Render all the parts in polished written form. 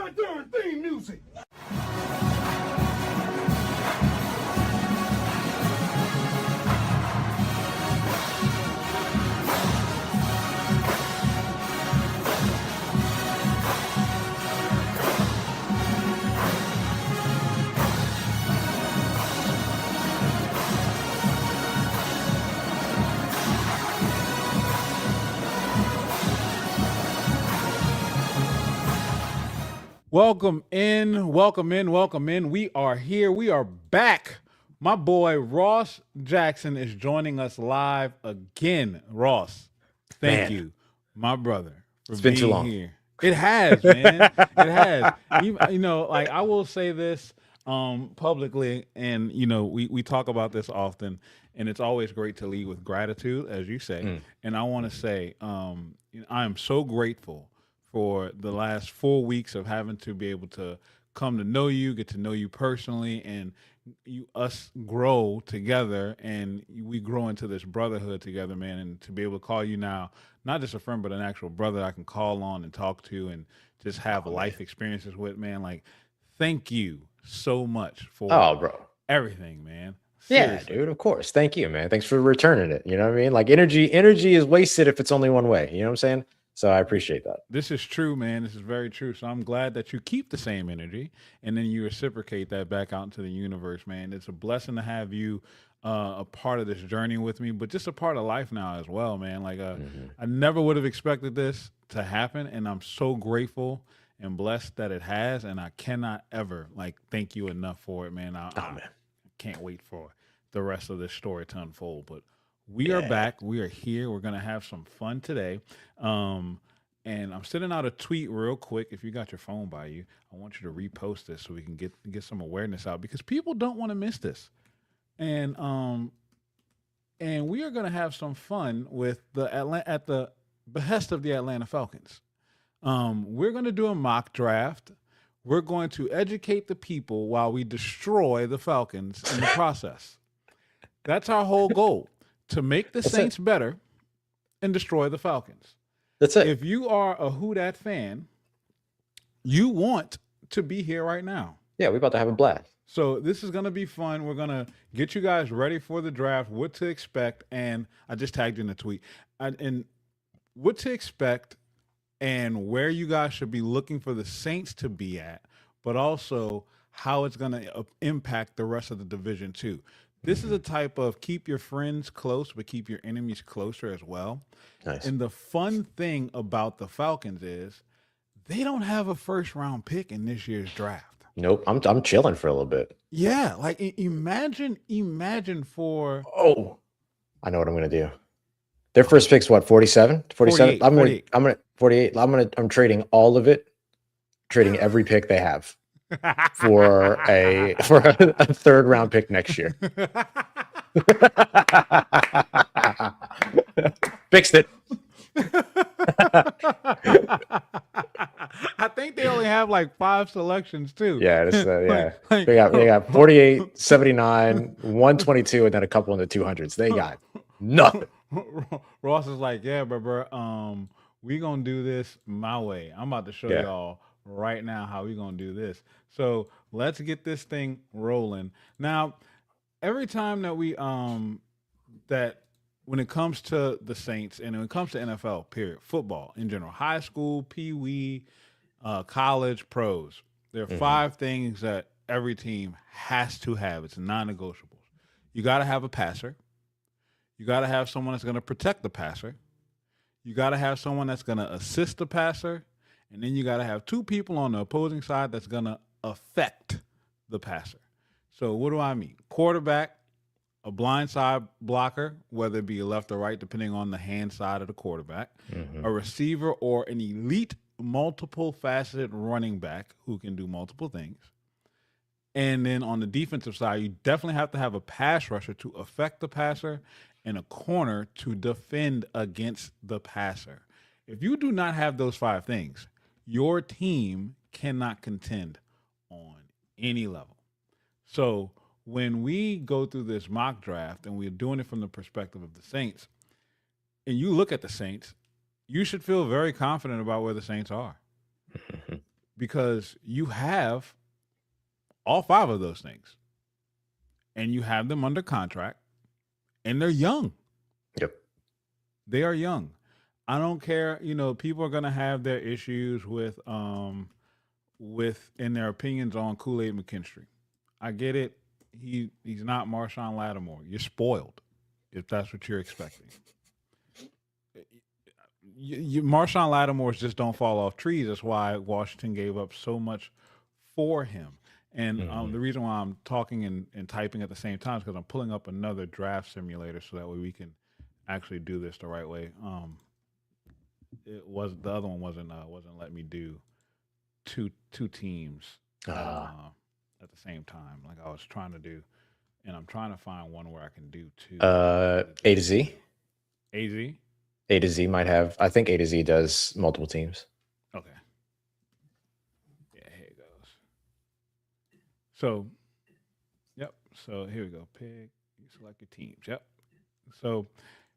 goddamn theme music. Welcome in, welcome in, welcome in. We are here. We are back. My boy Ross Jackson is joining us live again. Ross, thank Man. you, my brother, for It's been too being long. here. It has, man. It has. You know, like I will say this publicly, and you know, we talk about this often, and it's always great to lead with gratitude, as you say. And I want to say, I am so grateful for the last 4 weeks of having to be able to come to know you, get to know you personally, and us grow together, and we grow into this brotherhood together, man. And to be able to call you now, not just a friend, but an actual brother I can call on and talk to, and just have life experiences with, man. Like, thank you so much for Oh, bro. everything, man. Yeah, Seriously. dude. Of course. Thank you, man. Thanks for returning it. You know what I mean? Like energy is wasted if it's only one way. You know what I'm saying? So I appreciate that. This is true, man. This is very true. So I'm glad that you keep the same energy and then you reciprocate that back out into the universe, man. It's a blessing to have you a part of this journey with me, but just a part of life now as well, man. Like, I never would have expected this to happen, and I'm so grateful and blessed that it has. And I cannot ever like thank you enough for it, man. I Man. can't wait for the rest of this story to unfold. But we are back. We are here. We're gonna have some fun today. And I'm sending out a tweet real quick. If you got your phone by you, I want you to repost this so we can get some awareness out because people don't want to miss this. And we are gonna have some fun with at the behest of the Atlanta Falcons. We're gonna do a mock draft. We're going to educate the people while we destroy the Falcons in the process. That's our whole goal, to make the That's Saints better and destroy the Falcons. That's it. If you are a Who Dat fan, you want to be here right now. Yeah, we're about to have a blast. So this is going to be fun. We're going to get you guys ready for the draft, what to expect, and I just tagged you in the tweet. And what to expect and where you guys should be looking for the Saints to be at, but also how it's going to impact the rest of the division too. This is a type of keep your friends close, but keep your enemies closer as well. Nice. And the fun thing about the Falcons is they don't have a first round pick in this year's draft. Nope. I'm chilling for a little bit. Yeah, like imagine for Oh, I know what I'm gonna do. Their first pick's what, 47? 47? 48. I'm gonna 48. I'm trading all of it, trading every pick they have for a third round pick next year. Fixed it. I think they only have like 5 selections too. Yeah, they got 48, 79, 122, and then a couple in the 200s. They got nothing. Ross is like, yeah, bro, we gonna do this my way. I'm about to show y'all right now how we gonna do this. So let's get this thing rolling. Now, every time that we that when it comes to the Saints and when it comes to NFL, period, football in general, high school, pee-wee, college, pros, there are 5 things that every team has to have. It's non-negotiables. You got to have a passer. You got to have someone that's going to protect the passer. You got to have someone that's going to assist the passer. And then you got to have 2 people on the opposing side that's going to affect the passer. So what do I mean? Quarterback, a blind side blocker, whether it be left or right, depending on the hand side of the quarterback, a receiver, or an elite multiple faceted running back who can do multiple things. And then on the defensive side, you definitely have to have a pass rusher to affect the passer and a corner to defend against the passer. If you do not have those 5 things, your team cannot contend on any level. So when we go through this mock draft and we're doing it from the perspective of the Saints, and you look at the Saints, you should feel very confident about where the Saints are. because you have all 5 of those things, and you have them under contract, and they're young. Yep. They are young. I don't care. People are gonna have their issues with in their opinions on Kool-Aid McKinstry. I get it. He's not Marshawn Lattimore. You're spoiled if that's what you're expecting. Marshawn Lattimore's just don't fall off trees. That's why Washington gave up so much for him. And the reason why I'm talking and typing at the same time is because I'm pulling up another draft simulator so that way we can actually do this the right way. It was the other one wasn't letting me do two teams at the same time like I was trying to do, and I'm trying to find one where I can do two. A to Z. AZ. A to Z might have. I think A to Z does multiple teams. Okay. Yeah, here it goes. So, yep. So here we go. Pick. You select your teams. Yep. So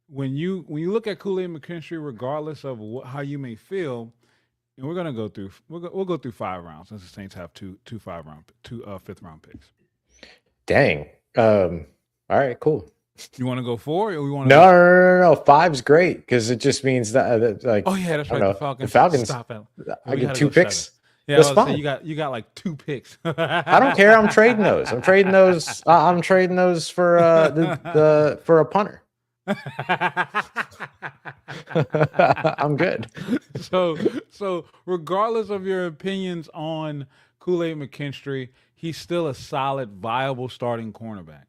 when you look at Kool-Aid McKinstry, regardless of how you may feel, and we're gonna go through. We'll go through 5 rounds since the Saints have two 5th round picks. Dang. All right. Cool. You want to go 4 or we want to? No. 5's great because it just means that like. Oh yeah, that's right. The Falcons. Stop it. I get 2 picks. 7. Yeah, that's fine. You got like 2 picks. I don't care. I'm trading those. I'm trading those for for a punter. I'm good. So regardless of your opinions on Kool-Aid McKinstry, he's still a solid, viable starting cornerback.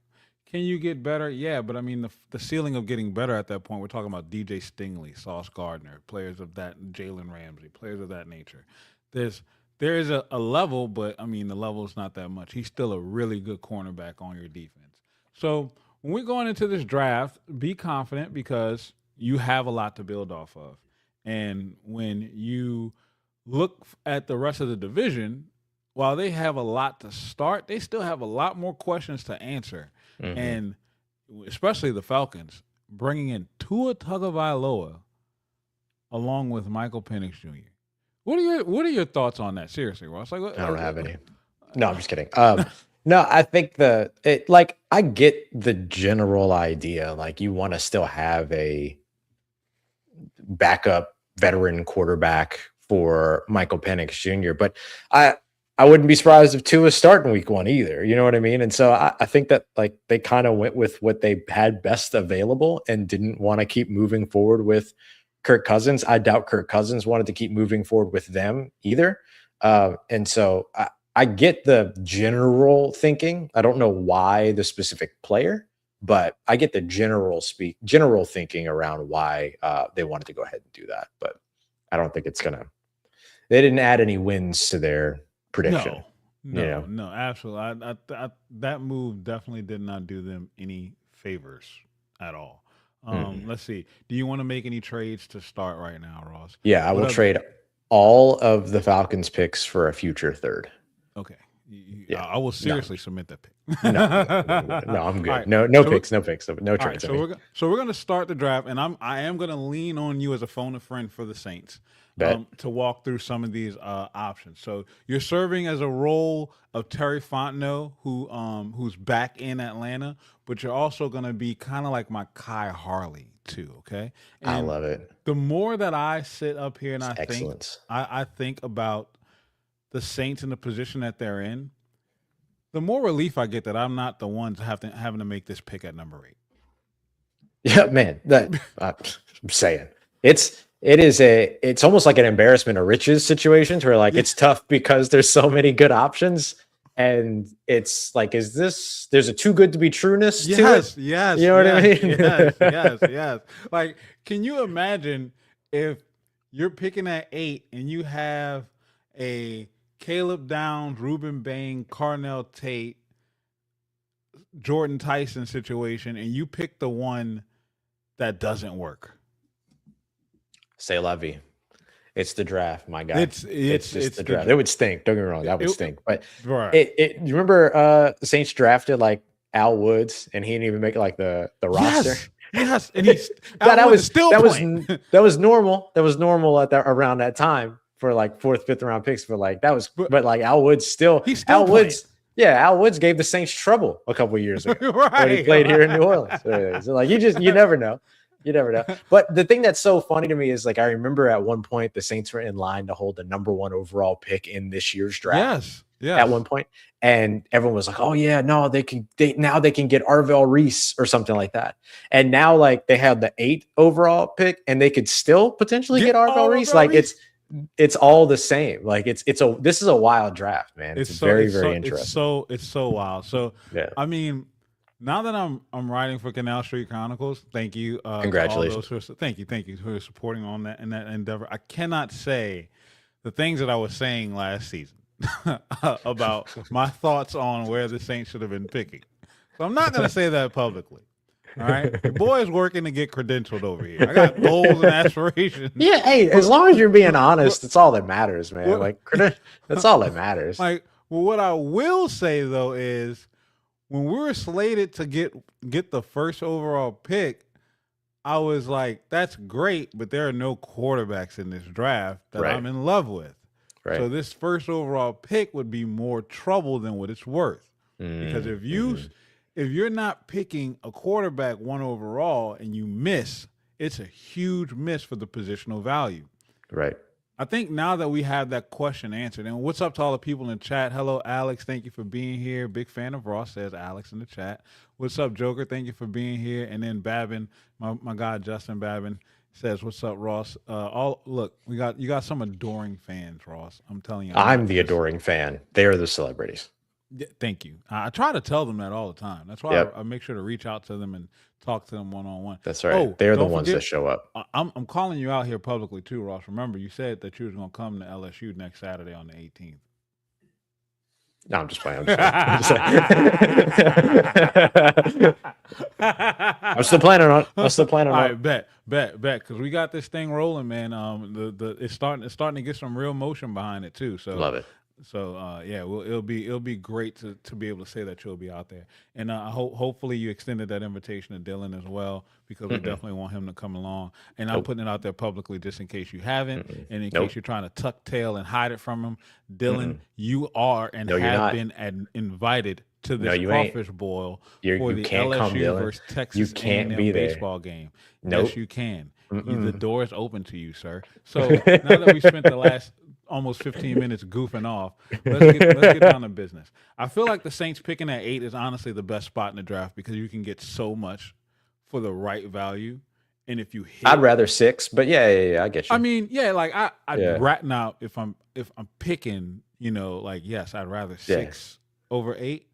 Can you get better? Yeah, but I mean the ceiling of getting better at that point, we're talking about DJ Stingley, Sauce Gardner, players of that, Jalen Ramsey, players of that nature. There is a level, but I mean the level is not that much. He's still a really good cornerback on your defense. So when we're going into this draft, be confident because you have a lot to build off of. And when you look at the rest of the division, while they have a lot to start, they still have a lot more questions to answer. Mm-hmm. And especially the Falcons, bringing in Tua Tagovailoa along with Michael Penix Jr. What are your thoughts on that? Seriously, Ross. I don't have any. No, I'm just kidding. No, I think I get the general idea. Like you want to still have a backup veteran quarterback for Michael Penix Jr., but I wouldn't be surprised if Tua starting week 1 either. You know what I mean? And so I think that like they kind of went with what they had best available and didn't want to keep moving forward with Kirk Cousins. I doubt Kirk Cousins wanted to keep moving forward with them either. And so I get the general thinking. I don't know why the specific player, but I get the general thinking around why they wanted to go ahead and do that. But I don't think they didn't add any wins to their prediction. No, absolutely. I that move definitely did not do them any favors at all. Let's see. Do you want to make any trades to start right now, Ross? Yeah, I will trade all of the Falcons picks for a future 3rd. Okay. Yeah, I will seriously submit that pick. No, I'm good. Right. No picks, no trades. Right, so we're going to start the draft, and I am going to lean on you as a phone a friend for the Saints to walk through some of these options. So you're serving as a role of Terry Fontenot, who's back in Atlanta, but you're also going to be kind of like my Kai Harley too. Okay, and I love it. The more that I sit up here and I think about the Saints in the position that they're in, the more relief I get that I'm not the one having to make this pick at number 8. Yeah, man. I'm saying it's almost like an embarrassment of riches situation where like it's tough because there's so many good options, and it's like, there's a too good to be trueness to it? Yes. You know what I mean? Yes. Like, can you imagine if you're picking at 8 and you have a Caleb Downs, Ruben Bain, Carnell Tate, Jordan Tyson situation, and you pick the one that doesn't work? C'est la vie. It's the draft, my guy. It's the draft. It would stink. Don't get me wrong. That would stink. But you remember the Saints drafted like Al Woods, and he didn't even make it like the roster. Yes, and he's that was normal. That was normal around that time. for like 4th, 5th round picks for like that was, but like Al Woods still, He's still Al Woods. Yeah, Al Woods gave the Saints trouble a couple of years ago when he played here in New Orleans. So like you never know. You never know. But the thing that's so funny to me is like I remember at one point the Saints were in line to hold the number 1 overall pick in this year's draft. Yes. At one point, and everyone was like, "Oh yeah, no, they can get Arvell Reese or something like that." And now like they have the 8th overall pick, and they could still potentially get Arvell Reese. Like it's all the same. Like this is a wild draft, man. It's very interesting. It's so wild. So yeah, I mean, now that I'm writing for Canal Street Chronicles, thank you. Congratulations. Thank you for supporting on that in that endeavor. I cannot say the things that I was saying last season about my thoughts on where the Saints should have been picking. So I'm not going to say that publicly. All right. Your boy is working to get credentialed over here. I got goals and aspirations. Yeah. Hey, as long as you're being honest, it's all that matters, man. Like, that's all that matters. Like, well, what I will say, though, is when we were slated to get the 1st overall pick, I was like, that's great, but there are no quarterbacks in this draft that I'm in love with. Right. So this 1st overall pick would be more trouble than what it's worth. Because if you're not picking a quarterback 1 overall and you miss, it's a huge miss for the positional value. Right. I think now that we have that question answered, and what's up to all the people in the chat? Hello, Alex. Thank you for being here. Big fan of Ross, says Alex in the chat. What's up, Joker? Thank you for being here. And then Babin, my guy Justin Babin, says, "What's up, Ross?" You got some adoring fans, Ross. I'm telling you. I'm the adoring fan. They are the celebrities. Thank you. I try to tell them that all the time. That's why I make sure to reach out to them and talk to them one-on-one. That's right. They're the ones that show up. I'm calling you out here publicly too, Ross. Remember, you said that you was going to come to LSU next Saturday on the 18th. No, I'm just playing. I'm still planning on it. All right, bet. Because we got this thing rolling, man. It's starting to get some real motion behind it too. So love it. So it'll be great to be able to say that you'll be out there, and hopefully you extended that invitation to Dylan as well, because we definitely want him to come along. And I'm putting it out there publicly just in case you haven't, and in case you're trying to tuck tail and hide it from him. Dylan, you are and have been invited to this crawfish boil for the LSU versus Texas A&M baseball game. Yes, you can. The door is open to you, sir. So now that we spent the last almost 15 minutes goofing off, let's get down to business. I feel like the Saints picking at 8 is honestly the best spot in the draft because you can get so much for the right value. And if you hit, I'd rather 6, but yeah, I get you. I mean, like I'd now if I'm picking, yes, I'd rather 6 over 8.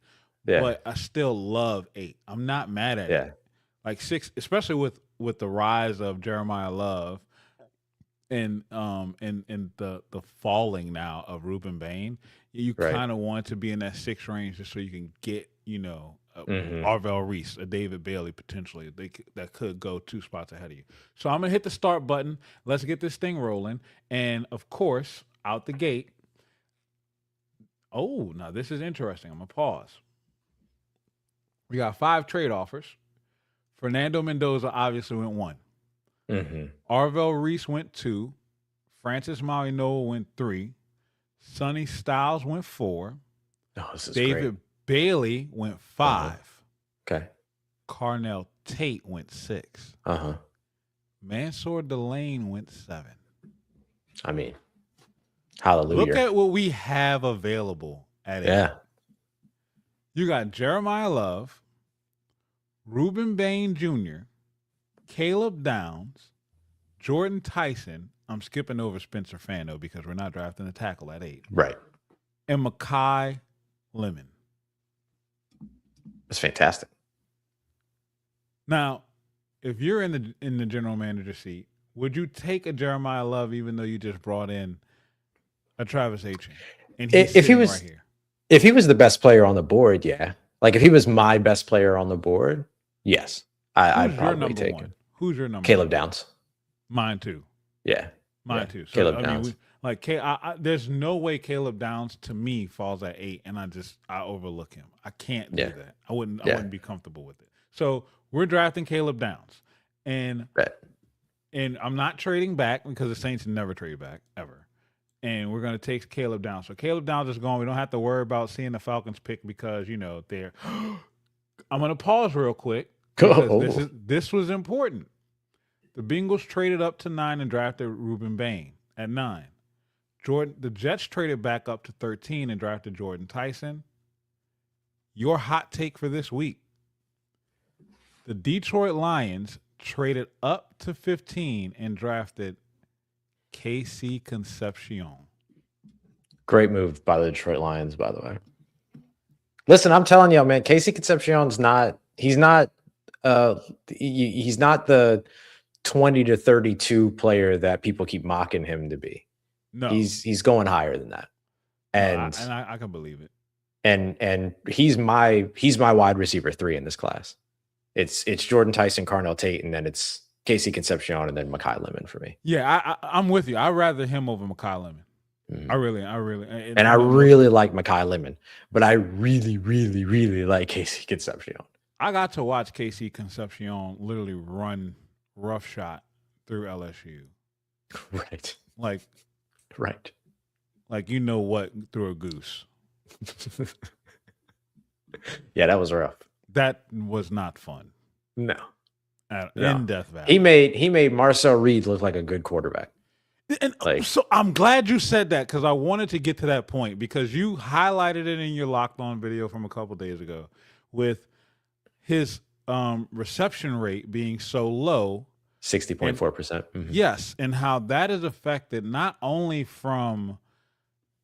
Yeah. But I still love 8. I'm not mad at it. Like 6, especially with the rise of Jeremiah Love and the falling now of Ruben Bain, you kind of want to be in that 6 range just so you can get, Arvell Reese, a David Bailey potentially that could go 2 spots ahead of you. So I'm gonna hit the start button. Let's get this thing rolling. And of course, out the gate. Oh, now this is interesting. I'm gonna pause. We got 5 trade offers. Fernando Mendoza obviously went 1. Arvell Reese went 2. Francis Mauigoa went 3. Sonny Styles went 4. Oh, this is David great. Bailey went 5. Okay. Carnell Tate went 6. Mansour Delane went 7. I mean, hallelujah. Look at what we have available at 8. You got Jeremiah Love, Ruben Bain Jr., Caleb Downs, Jordan Tyson. I'm skipping over Spencer Fano because we're not drafting a tackle at 8. Right. And Makai Lemon. That's fantastic. Now, if you're in the general manager seat, would you take a Jeremiah Love even though you just brought in a Travis Etienne? And he's if he was right here. If he was the best player on the board, yeah. Like if he was my best player on the board, yes. I'd probably take him. Who's your number? Caleb Downs. Mine too. Yeah. Mine too. So, Caleb Downs. There's no way Caleb Downs to me falls at 8, and I overlook him. I can't do that. I wouldn't be comfortable with it. So we're drafting Caleb Downs, and I'm not trading back because the Saints never trade back ever. and we're going to take Caleb down. So Caleb Downs is gone. We don't have to worry about seeing the Falcons pick because they're. I'm going to pause real quick because this was important. The Bengals traded up to 9 and drafted Reuben Bain at 9. The Jets traded back up to 13 and drafted Jordan Tyson. Your hot take for this week: the Detroit Lions traded up to 15 and drafted Casey Concepcion. Great move by the Detroit Lions, by the way. Listen, I'm telling you, man, Casey Concepcion's not. He's not the 20 to 32 player that people keep mocking him to be. No, he's going higher than that, and I can believe it. And he's my wide receiver 3 in this class. It's Jordan Tyson, Carnell Tate, and then it's Casey Concepcion, and then Mekhi Lemon for me. Yeah, I'm with you. I'd rather him over Mekhi Lemon. Mm. I really, and I really like Mekhi Lemon, but I really, really, really like Casey Concepcion. I got to watch Casey Concepcion literally run roughshod through LSU. Right. Right. Like what through a goose. Yeah, that was rough. That was not fun. No. In Death Valley. He made Marcel Reed look like a good quarterback. And so I'm glad you said that because I wanted to get to that point because you highlighted it in your Locked On video from a couple days ago with his reception rate being so low. 60.4%. Mm-hmm. Yes, and how that is affected not only from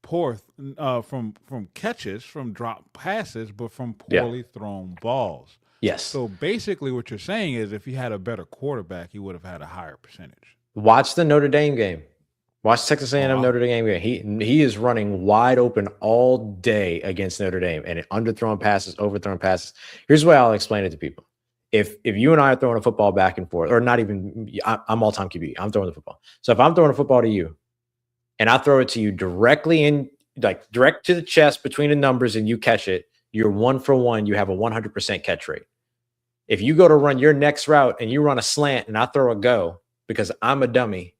from catches, from drop passes, but from poorly thrown balls. Yes. So basically what you're saying is if he had a better quarterback, he would have had a higher percentage. Watch the Notre Dame game. Watch Texas A&M Notre Dame game. He is running wide open all day against Notre Dame and underthrown passes, overthrown passes. Here's the way I'll explain it to people. If you and I are throwing a football back and forth, or not even, I'm all-time QB. I'm throwing the football. So if I'm throwing a football to you and I throw it to you directly in, like direct to the chest between the numbers and you catch it, you're 1 for 1. You have a 100% catch rate. If you go to run your next route and you run a slant and I throw a go because I'm a dummy,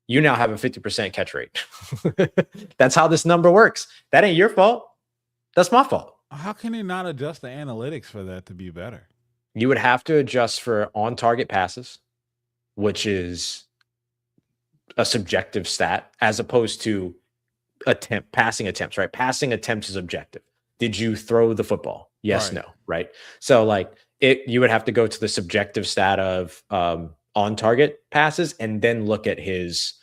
you now have a 50% catch rate. That's how this number works. That ain't your fault. That's my fault. How can he not adjust the analytics for that to be better? You would have to adjust for on-target passes, which is a subjective stat, as opposed to passing attempts, right? Passing attempts is objective. Did you throw the football? Yes, no, right? So you would have to go to the subjective stat of on-target passes and then look at his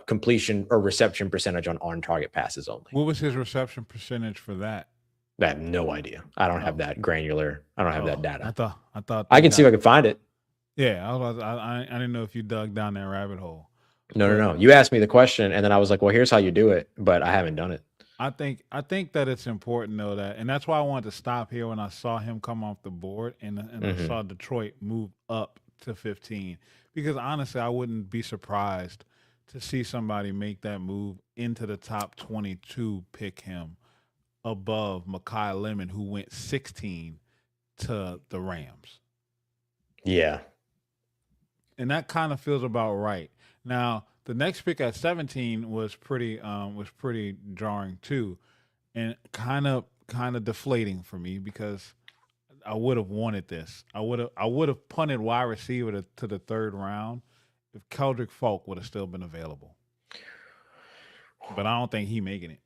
completion or reception percentage on on-target passes only. What was his reception percentage for that? I have no idea. I don't have that granular. I don't have that data. I thought I can see if I can find it. Yeah, I didn't know if you dug down that rabbit hole. No. You asked me the question, and then I was like, "Well, here's how you do it," but I haven't done it. I think that it's important though and that's why I wanted to stop here when I saw him come off the board and I saw Detroit move up to 15 because honestly, I wouldn't be surprised to see somebody make that move into the top 22, pick him above Mekhi Lemon, who went 16 to the Rams. Yeah. And that kind of feels about right. Now, the next pick at 17 was pretty jarring too, and kind of deflating for me because I would have wanted this. I would have punted wide receiver to the 3rd round if Keldrick Falk would have still been available. But I don't think he's making it.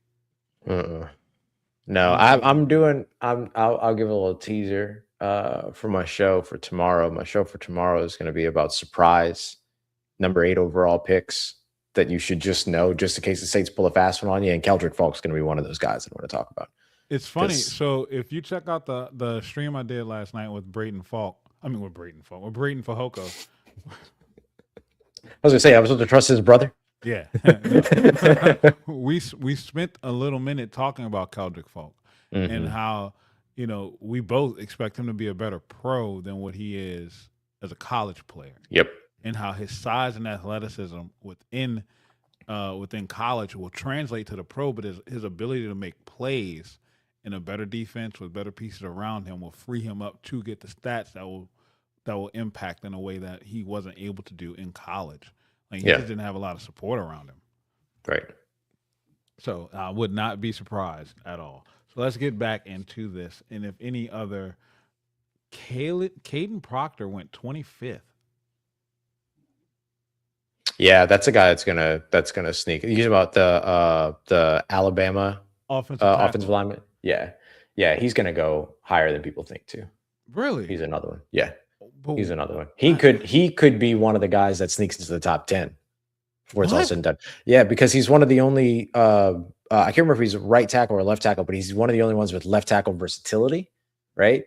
No, I'll give a little teaser for my show for tomorrow. My show for tomorrow is going to be about surprise number 8 overall picks that you should just know, just in case the Saints pull a fast one on you. And Keldrick Falk's going to be one of those guys I want to talk about. It's funny. So if you check out the stream I did last night with Brayton Fahoko. I was going to say, I was supposed to trust his brother. Yeah. we spent a little minute talking about Keldrick Falk and how, we both expect him to be a better pro than what he is as a college player. Yep. And how his size and athleticism within college will translate to the pro, but his ability to make plays in a better defense with better pieces around him will free him up to get the stats that will impact in a way that he wasn't able to do in college. Like he just didn't have a lot of support around him. Right. So I would not be surprised at all. So let's get back into this. And if any other, Caden Proctor went 25th. Yeah, that's a guy that's gonna sneak. He's about the Alabama offensive Tackle. lineman. Yeah, yeah, he's gonna go higher than people think too. Really? He's another one. Yeah, But he's another one. He could be one of the guys that sneaks into the top 10 before it's all said and done. Yeah, because he's one of the only. I can't remember if he's a right tackle or left tackle, but he's one of the only ones with left tackle versatility, right?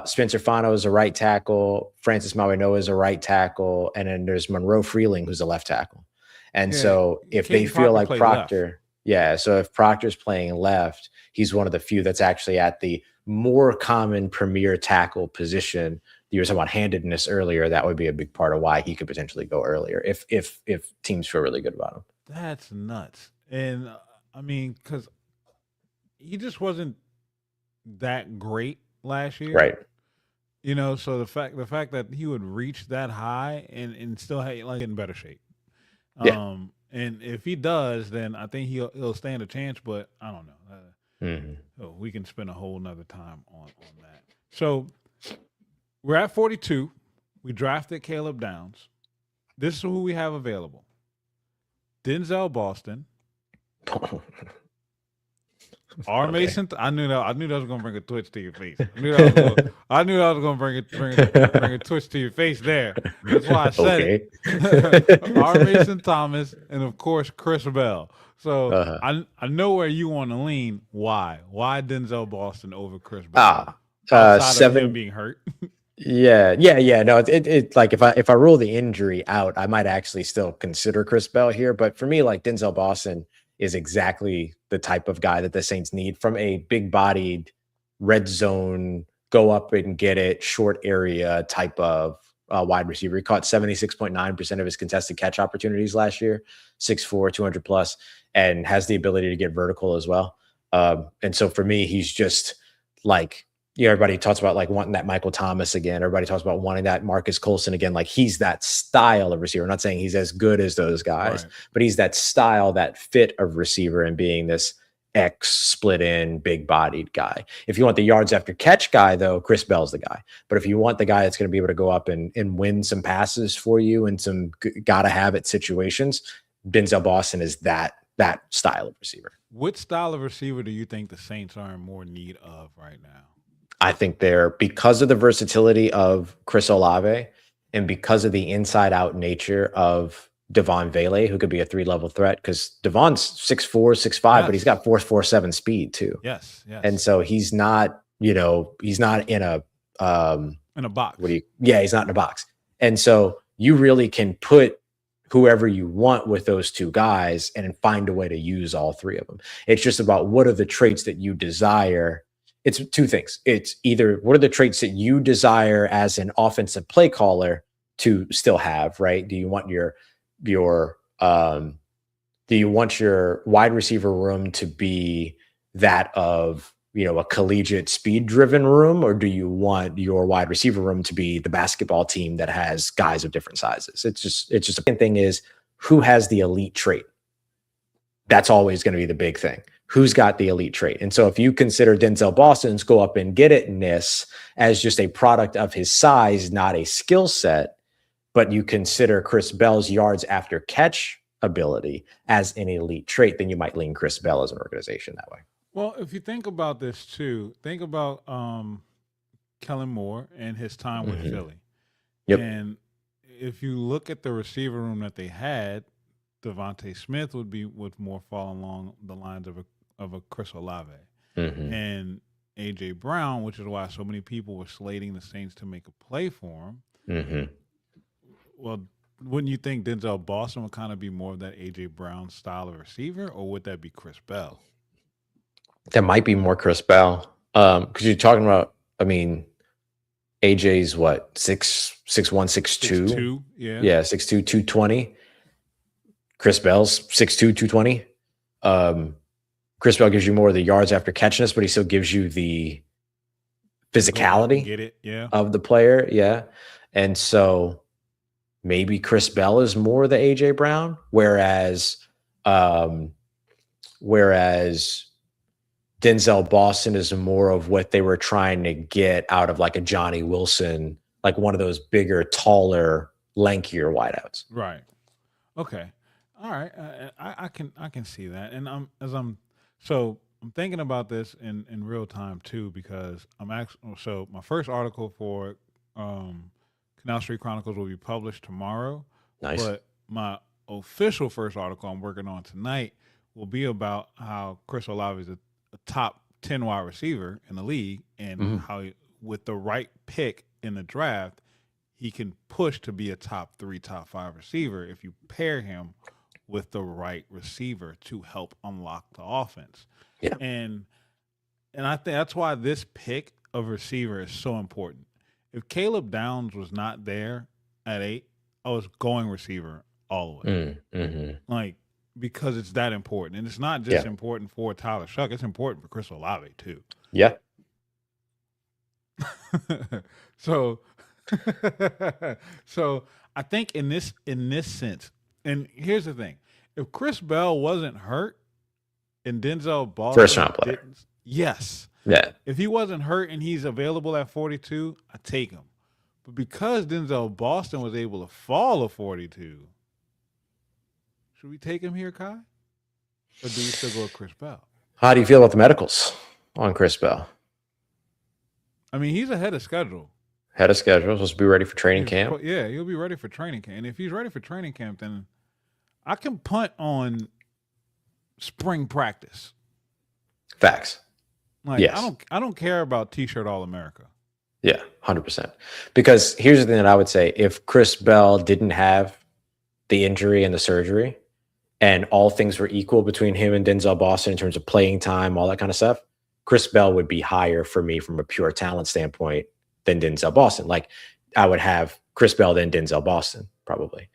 Spencer Fano is a right tackle. Francis Mawinoa is a right tackle, and then there's Monroe Freeling who's a left tackle. And so if they feel like Proctor, yeah, so if Proctor's playing left, he's one of the few that's actually at the more common premier tackle position. You were talking about handedness earlier. That would be a big part of why he could potentially go earlier if teams feel really good about him. That's nuts. And I mean, because he just wasn't that great last year, Right. You know, so the fact that he would reach that high and still have, like, in better shape. Yeah. And if he does, then I think he'll stand a chance. But I don't know. Mm-hmm. We can spend a whole nother time on that. So we're at 42. We drafted Caleb Downs. This is who we have available: Denzel Boston, R. Okay. Mason. I knew that was going to bring a twitch to your face. I knew that was going to bring a twitch to your face there. That's why I said it. R. Mason Thomas, and of course Chris Bell. So I know where you want to lean. Why? Why Denzel Boston over Chris Bell? Outside of him being hurt. Yeah. No, it like if I rule the injury out, I might actually still consider Chris Bell here. But for me, like, Denzel Boston is exactly the type of guy that the Saints need from a big-bodied red zone, go up and get it, short area type of wide receiver. He caught 76.9% of his contested catch opportunities last year, 6'4", 200 plus, and has the ability to get vertical as well. And so for me, he's just like, everybody talks about like wanting that Michael Thomas again. Everybody talks about wanting that Marcus Colson again. Like, he's that style of receiver. I'm not saying he's as good as those guys, but he's that style, that fit of receiver, and being this X split in, big bodied guy. If you want the yards after catch guy, though, Chris Bell's the guy. But if you want the guy that's going to be able to go up and win some passes for you in some gotta have it situations, Denzel Boston is that style of receiver. What style of receiver do you think the Saints are in more need of right now? I think they're, because of the versatility of Chris Olave and because of the inside out nature of Devon Vele, who could be a 3-level threat, because Devon's 6'4", 6'5", but he's got 4.47 speed too. Yes. And so he's not, he's not in a box. He's not in a box. And so you really can put whoever you want with those two guys and find a way to use all three of them. It's just about what are the traits that you desire. It's two things. It's either what are the traits that you desire as an offensive play caller to still have, right? Do you want your wide receiver room to be that of, a collegiate speed driven room, or do you want your wide receiver room to be the basketball team that has guys of different sizes? It's just the main thing is who has the elite trait. That's always going to be the big thing. Who's got the elite trait? And so if you consider Denzel Boston's go up and get it-ness as just a product of his size, not a skill set, but you consider Chris Bell's yards after catch ability as an elite trait, then you might lean Chris Bell as an organization that way. Well, if you think about this too, think about Kellen Moore and his time with Philly. Yep. And if you look at the receiver room that they had, Devontae Smith would more fall along the lines of a Chris Olave. And AJ Brown, which is why so many people were slating the Saints to make a play for him. Well, wouldn't you think Denzel Boston would kind of be more of that AJ Brown style of receiver, or would that be Chris Bell? That might be more Chris Bell. Because you're talking about, AJ's what, 6'1", 6'2"? 6'2", yeah. Yeah, 6'2", 220. Chris Bell's 6'2", 220. Chris Bell gives you more of the yards after catchness, but he still gives you the physicality of the player. Yeah. And so maybe Chris Bell is more the AJ Brown, whereas whereas Denzel Boston is more of what they were trying to get out of like a Johnny Wilson, like one of those bigger, taller, lankier wideouts. Right. Okay. All right. I can see that, and I'm thinking about this in real time too because I'm actually so my first article for um, Canal Street Chronicles will be published tomorrow, Nice. but my official first article I'm working on tonight will be about how Chris Olave is a top 10 wide receiver in the league and Mhm. how with the right pick in the draft he can push to be a top 3 top 5 receiver if you pair him with the right receiver to help unlock the offense. Yeah. And I think that's why this pick of receiver is so important. If Caleb Downs was not there at 8, I was going receiver all the way. Mm-hmm. Like because it's that important. And it's not just Yeah. important for Tyler Shuck, it's important for Chris Olave too. Yeah. so so I think in this sense, and here's the thing: if Chris Bell wasn't hurt and Denzel Boston First round player. yes, Yeah. if he wasn't hurt and he's available at 42, I take him. But because Denzel Boston was able to fall to 42, should we take him here, Kai, or do we still go with Chris Bell? How do you feel about the medicals on Chris Bell? I mean, he's ahead of schedule. Head of schedule, supposed to be ready for training camp. Yeah, he'll be ready for training camp. And if he's ready for training camp, then I can punt on spring practice. Facts. Like Yes. I don't care about T-shirt All America. Yeah, 100%. Because here's the thing that I would say: if Chris Bell didn't have the injury and the surgery, and all things were equal between him and Denzel Boston in terms of playing time, all that kind of stuff, Chris Bell would be higher for me from a pure talent standpoint than Denzel Boston. Like I would have Chris Bell then Denzel Boston probably.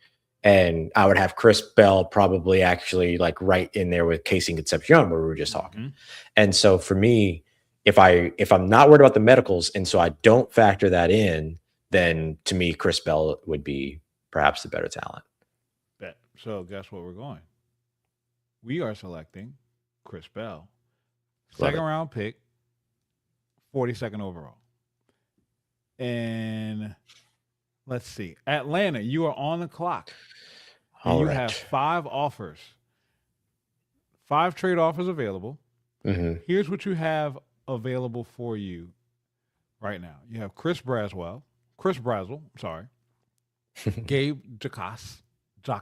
And I would have Chris Bell probably actually like right in there with Casey Concepcion where we were just talking. Mm-hmm. And so for me, if I'm not worried about the medicals and so I don't factor that in, then to me, Chris Bell would be perhaps the better talent. Bet. So guess what we're going? We are selecting Chris Bell. Second round pick, 42nd overall. And let's see. Atlanta, you are on the clock. And you have 5 offers. 5 trade offers available. Mm-hmm. Here's what you have available for you right now. You have Chris Brazel, sorry. Gabe Jacas.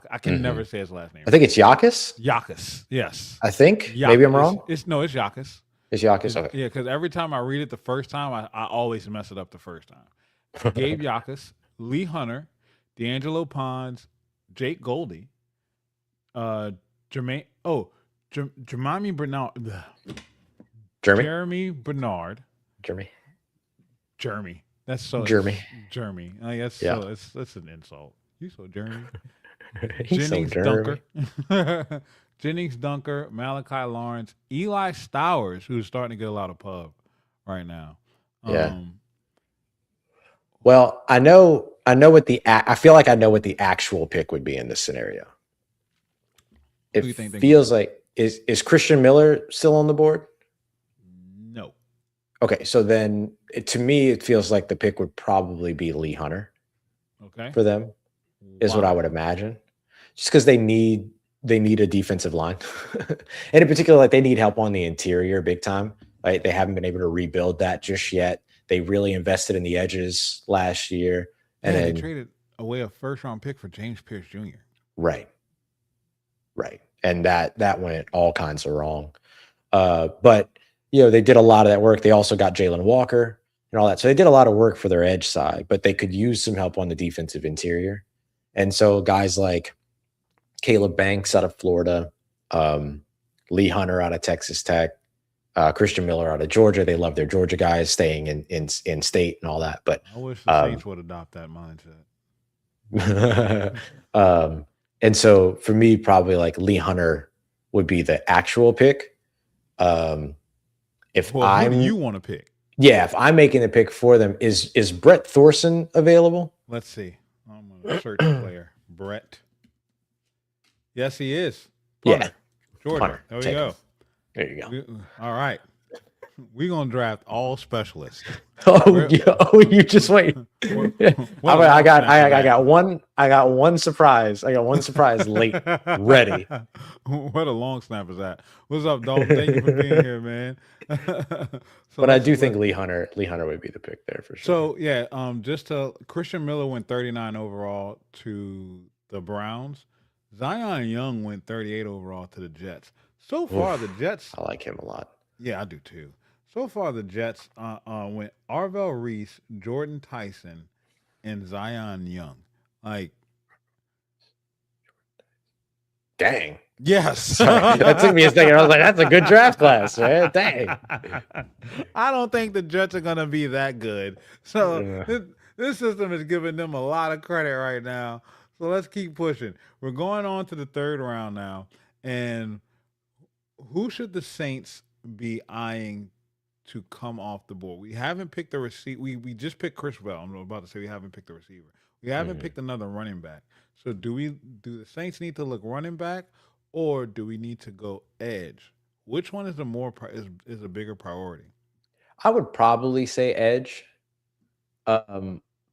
I can never say his last name. I think it's Yakas. Yakas, yes. I think. Maybe I'm wrong. It's Yakas. It's Yakas. Okay. Yeah, because every time I read it the first time, I always mess it up the first time. Gabe Yakas, Lee Hunter, D'Angelo Pons, Jake Goldie, Jermaine. Oh, Jeremy Bernard. Jeremy Bernard. Jeremy. That's so. Jeremy. Like that's Yeah. so. That's an insult. You so Jeremy. He's Jennings so Jeremy. Dunker. Jennings Dunker, Malachi Lawrence, Eli Stowers, who's starting to get a lot of pub right now. Yeah. Well, I know what I feel like I know what the actual pick would be in this scenario. It Who you think feels like is Christian Miller still on the board? No. Okay, so then to me it feels like the pick would probably be Lee Hunter. Okay. For them is what I would imagine. Just because they need a defensive line. And in particular, like they need help on the interior big time. Right? They haven't been able to rebuild that just yet. They really invested in the edges last year. And then they traded away a first-round pick for James Pierce Jr. Right. And that went all kinds of wrong. But they did a lot of that work. They also got Jalen Walker and all that. So they did a lot of work for their edge side, but they could use some help on the defensive interior. And so guys like Caleb Banks out of Florida, Lee Hunter out of Texas Tech, Christian Miller out of Georgia. They love their Georgia guys staying in state and all that. But I wish the Saints would adopt that mindset. And so for me, probably like Lee Hunter would be the actual pick. Who do you want to pick? Yeah, if I'm making the pick for them, is Brett Thorson available? Let's see. I'm gonna search the player. Brett. Yes, he is. Punter. Yeah. Georgia. Punter. There we go. There you go. All right. We're going to draft all specialists. Oh, you just wait. I got one surprise. I got one surprise late, ready. What a long snap is that? What's up, Dalton? Thank you for being here, man. But I do think Lee Hunter would be the pick there for sure. So yeah, Christian Miller went 39 overall to the Browns. Zion Young went 38 overall to the Jets. So far, the Jets. I like him a lot. Yeah, I do too. So far, the Jets went Arvell Reese, Jordan Tyson, and Zion Young. Like, dang. Yes. Sorry, that took me a second. I was like, that's a good draft class, man. Dang. I don't think the Jets are going to be that good. So this system is giving them a lot of credit right now. So let's keep pushing. We're going on to the third round now. And who should the Saints be eyeing to come off the board? We haven't picked the receiver. We just picked Chris Bell. I'm about to say we haven't picked the receiver. We haven't picked another running back. So do the Saints need to look running back, or do we need to go edge? Which one is is a bigger priority? I would probably say edge.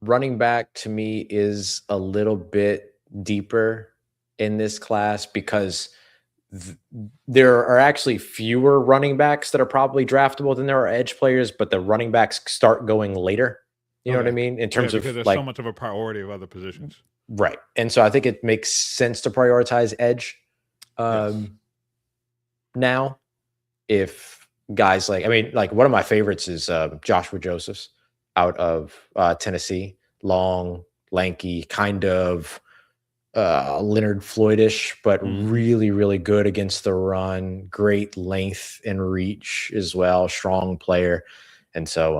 Running back to me is a little bit deeper in this class because there are actually fewer running backs that are probably draftable than there are edge players, but the running backs start going later. You know what I mean? In terms because of there's so much of a priority of other positions. Right. And so I think it makes sense to prioritize edge. Now, if guys like one of my favorites is Joshua Josephs out of Tennessee, long, lanky, kind of Leonard Floyd-ish, but really, really good against the run, great length and reach as well, strong player. And so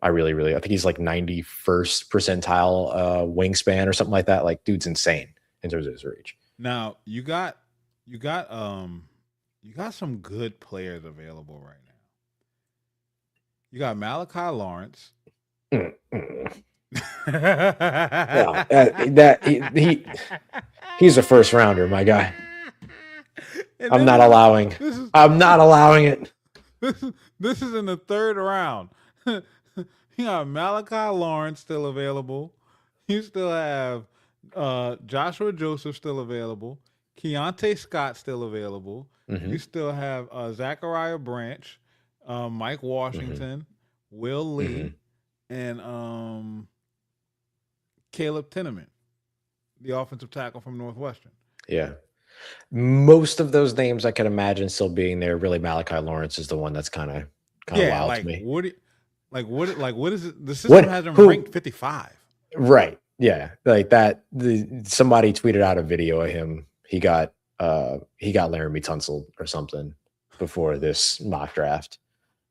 I think he's like 91st percentile wingspan or something like that. Like, dude's insane in terms of his reach. Now you got some good players available right now. You got Malachi Lawrence. He's a first rounder, my guy. I'm not allowing it. This is in the third round. You got Malachi Lawrence still available. You still have Joshua Joseph still available. Keontae Scott still available. You still have Zachariah Branch, Mike Washington, Will Lee, and Caleb Tinneman, the offensive tackle from Northwestern. Yeah. Most of those names I can imagine still being there. Really, Malachi Lawrence is the one that's kind of wild to me. What is it? The system has him ranked 55. Right. Yeah. Like that. Somebody tweeted out a video of him. He got Laramie Tunsil or something before this mock draft.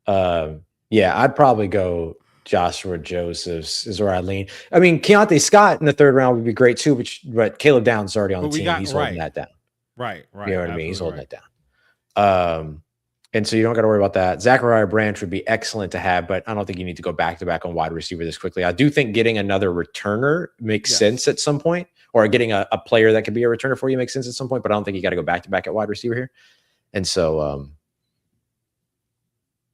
Yeah, I'd probably go Joshua Josephs is where I lean. I mean, Keontae Scott in the third round would be great too, but Caleb Downs is already on the team. He's holding that down. Right. You know what I mean? He's holding that down. And so you don't got to worry about that. Zachariah Branch would be excellent to have, but I don't think you need to go back to back on wide receiver this quickly. I do think getting another returner makes sense at some point, or getting a player that could be a returner for you makes sense at some point, but I don't think you got to go back to back at wide receiver here. And so,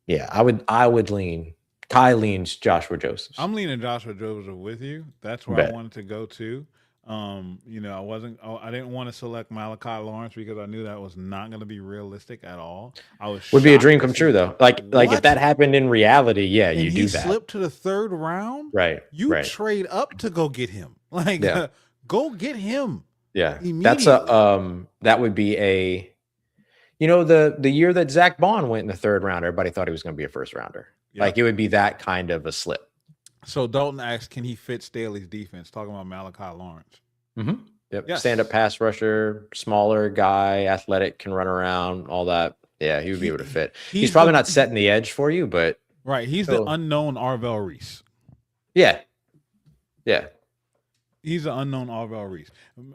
yeah, I would lean. Kai leans Joshua Joseph. I'm leaning Joshua Joseph with you. That's where I wanted to go to. I didn't want to select Malachi Lawrence because I knew that was not going to be realistic at all. Would be a dream come true though. Like if that happened in reality, yeah, you do that. Slip to the third round, right? You trade up to go get him. Go get him. Yeah, that's that would be a. The year that Zach Bond went in the third round, everybody thought he was going to be a first rounder. Yep. Like it would be that kind of a slip. So Dalton asks, can he fit Staley's defense? Talking about Malachi Lawrence. Mm-hmm. Yep. Yes. Stand-up pass rusher, smaller guy, athletic, can run around, all that. Yeah, he would be able to fit. He's probably not setting the edge for you, but right. He's the unknown Arvell Reese. Yeah. Yeah. He's the unknown Arvell Reese.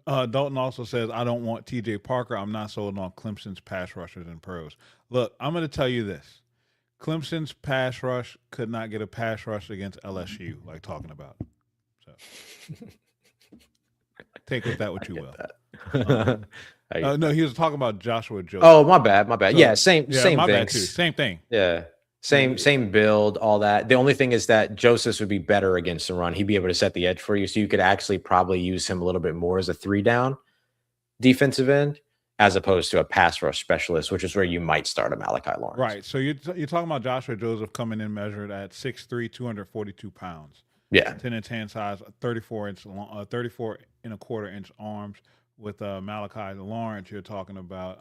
Dalton also says, I don't want TJ Parker. I'm not sold on Clemson's pass rushers and pros. Look, I'm going to tell you this. Clemson's pass rush could not get a pass rush against LSU, like talking about. So take with that what you will. Um, How you- no, he was talking about Joshua oh, Joseph. my bad, my bad. So Yeah, same yeah, same my bad too. things. Same thing. Yeah. Yeah, Same build, all that. The only thing is that Joseph would be better against the run. He'd be able to set the edge for you. So you could actually probably use him a little bit more as a 3-down defensive end as opposed to a pass rush specialist, which is where you might start a Malachi Lawrence. right. So you're talking about Joshua Joseph coming in measured at 6'3", 242 pounds. Yeah. 10 and 10 size, 34 long, 34 and a quarter inch arms. With Malachi Lawrence, you're talking about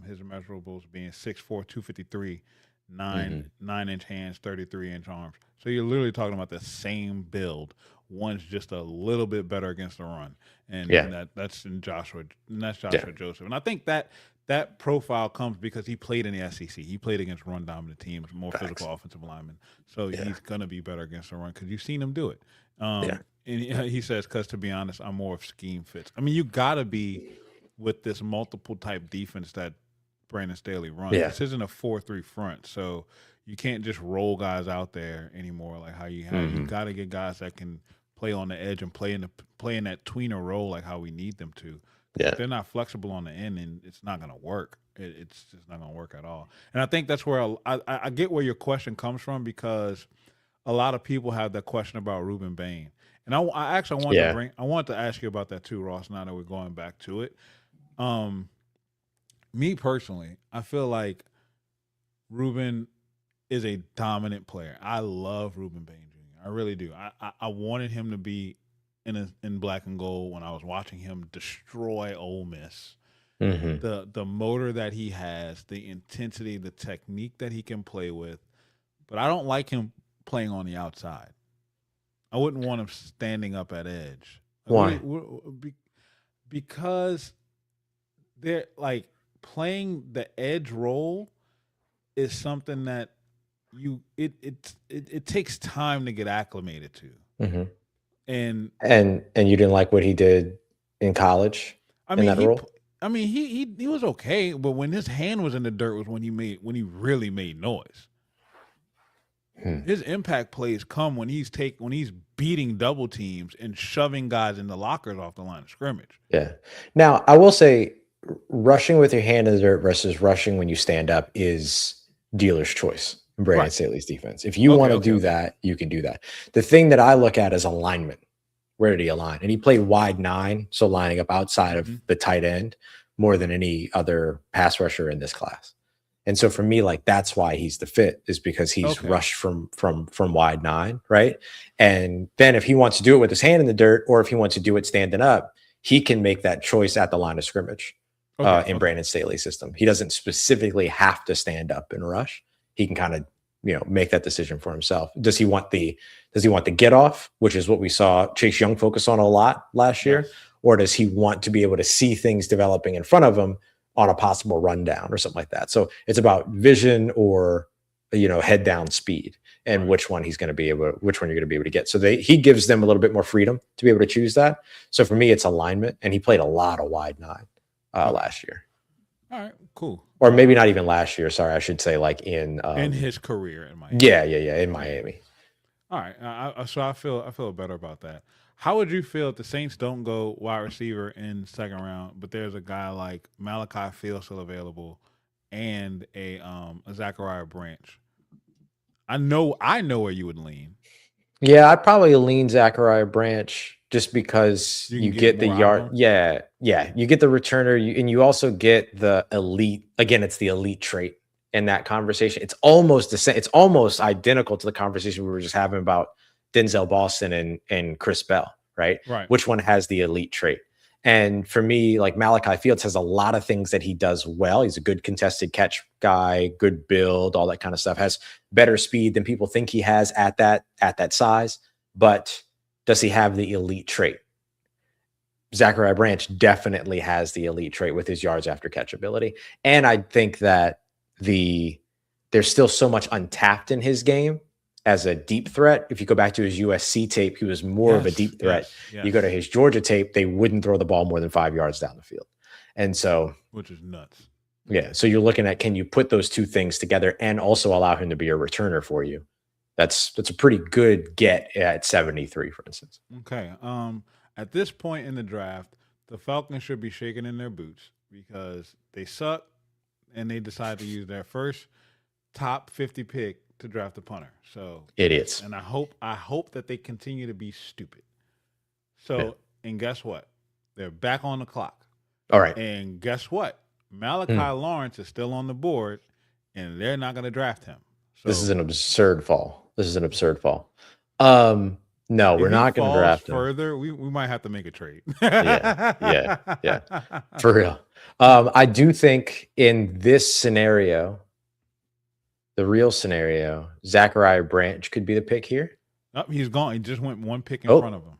his measurables being 6'4", 253, 9-inch hands, 33-inch arms. So you're literally talking about the same build. One's just a little bit better against the run, and Yeah. that's Joshua Yeah. Joseph. And I think that profile comes because he played in the SEC. He played against run dominant teams, more Facts. physical offensive linemen. So Yeah. he's gonna be better against the run because you've seen him do it. Yeah. And he says, because to be honest, I'm more of scheme fits. I mean, you got to be with this multiple type defense that Brandon Staley runs. Yeah. This isn't a 4-3 front, so you can't just roll guys out there anymore like how you have. You got to get guys that can play on the edge and play in that tweener role like how we need them to. Yeah. If they're not flexible on the end, and it's not going to work. It's just not going to work at all. And I think that's where I get where your question comes from, because a lot of people have that question about Ruben Bain. And I actually want to ask you about that too, Ross, now that we're going back to it. Me personally, I feel like Ruben is a dominant player. I love Ruben Bain Jr. I really do. I wanted him to be in black and gold when I was watching him destroy Ole Miss. The motor that he has, the intensity, the technique that he can play with, but I don't like him playing on the outside. I wouldn't want him standing up at edge. Why? Because they're like playing the edge role is something that it takes time to get acclimated to. And you didn't like what he did in college in that role? I mean, he was okay, but when his hand was in the dirt was when he really made noise. His impact plays come when he's beating double teams and shoving guys in the lockers off the line of scrimmage. Yeah. Now, I will say, rushing with your hand in the dirt versus rushing when you stand up is dealer's choice in Brandon Staley's defense. If you want to do that, you can do that. The thing that I look at is alignment. Where did he align? And he played wide 9, so lining up outside of the tight end more than any other pass rusher in this class. And so for me, like, that's why he's the fit, is because he's rushed from wide 9, right? And then if he wants to do it with his hand in the dirt, or if he wants to do it standing up, he can make that choice at the line of scrimmage in Brandon Staley's system. He doesn't specifically have to stand up and rush. He can kind of, make that decision for himself. Does he want the get off, which is what we saw Chase Young focus on a lot last year? Or does he want to be able to see things developing in front of him on a possible rundown or something like that? So it's about vision or, head down speed, and which one you're going to be able to get. So he gives them a little bit more freedom to be able to choose that. So for me, it's alignment, and he played a lot of wide 9 last year. All right, cool. Or maybe not even last year. Sorry, I should say like in his career in Miami. Yeah, in Miami. All right, so I feel better about that. How would you feel if the Saints don't go wide receiver in second round, but there's a guy like Malachi Field still available and a Zachariah Branch? I know where you would lean. Yeah, I'd probably lean Zachariah Branch just because you get the yard. Yeah. You get the returner, and you also get the elite. Again, it's the elite trait in that conversation. It's almost the same. It's almost identical to the conversation we were just having about Denzel Boston and Chris Bell, right? Which one has the elite trait? And for me, like, Malachi Fields has a lot of things that he does well. He's a good contested catch guy, good build, all that kind of stuff. Has better speed than people think he has at that size. But does he have the elite trait? Zachariah Branch definitely has the elite trait with his yards after catch ability. And I think that there's still so much untapped in his game as a deep threat. If you go back to his USC tape, he was more of a deep threat. You go to his Georgia tape, they wouldn't throw the ball more than 5 yards down the field. And so, which is nuts. Yeah. So you're looking at, can you put those two things together and also allow him to be a returner for you? That's a pretty good get at 73, for instance. Okay. At this point in the draft, the Falcons should be shaking in their boots because they suck and they decided to use their first top 50 pick to draft a punter. So Idiots. and I hope that they continue to be stupid. Yeah. So and guess what? They're back on the clock. All right. And guess what? Malachi Lawrence is still on the board, and they're not going to draft him. So This is an absurd fall. No, we're if he not going to falls draft him. further. We might have to make a trade. Yeah. For real. I do think in this scenario, the real scenario, Zachariah Branch could be the pick here. Oh, he's gone. He just went one pick in front of him.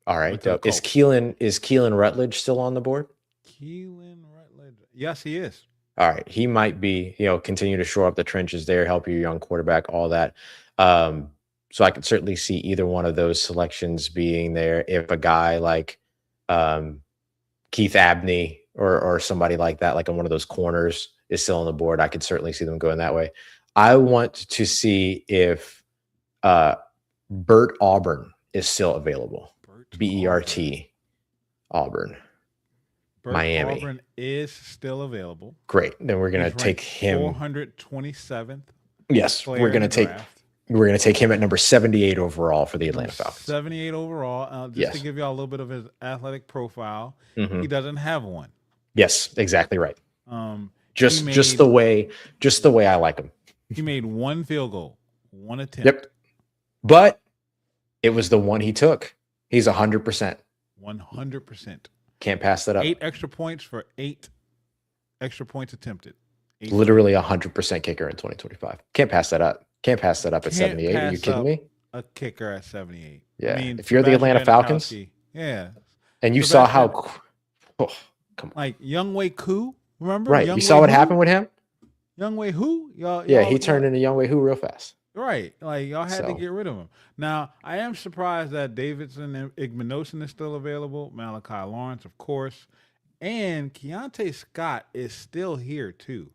All right. Went to the Is Colts. Keelan Rutledge still on the board? Keelan Rutledge. Yes, he is. All right. He might be, continue to shore up the trenches there, help your young quarterback, all that. So I could certainly see either one of those selections being there. If a guy like Keith Abney or somebody like that, like on one of those corners, is still on the board, I could certainly see them going that way. I want to see if Bert Auburn is still available. BERT Auburn. Bert Miami. Auburn is still available. Great. Then we're going to take him. 427th. Yes, we're going to take him at number 78 overall for the Atlanta Falcons. 78 overall. Just to give y'all a little bit of his athletic profile, he doesn't have one. Yes, exactly right. Just the way I like him. He made one field goal, one attempt. Yep. But it was the one he took. He's 100%. 100%. Can't pass that up. 8 extra points for 8 extra points attempted. Literally 100% kicker in 2025. Can't pass that up. Can't pass that up at 78. Are you kidding me? A kicker at 78. Yeah. I mean, if you're the Atlanta Falcons. Yeah. And you saw how. Oh, come on. Like Younghoe Koo. Remember? Right. You saw what happened with him? Younghoe Koo? He turned into Younghoe Koo real fast. Right. Like, y'all had to get rid of him. Now, I am surprised that Davidson and Igmanosin is still available. Malachi Lawrence, of course. And Keontae Scott is still here, too,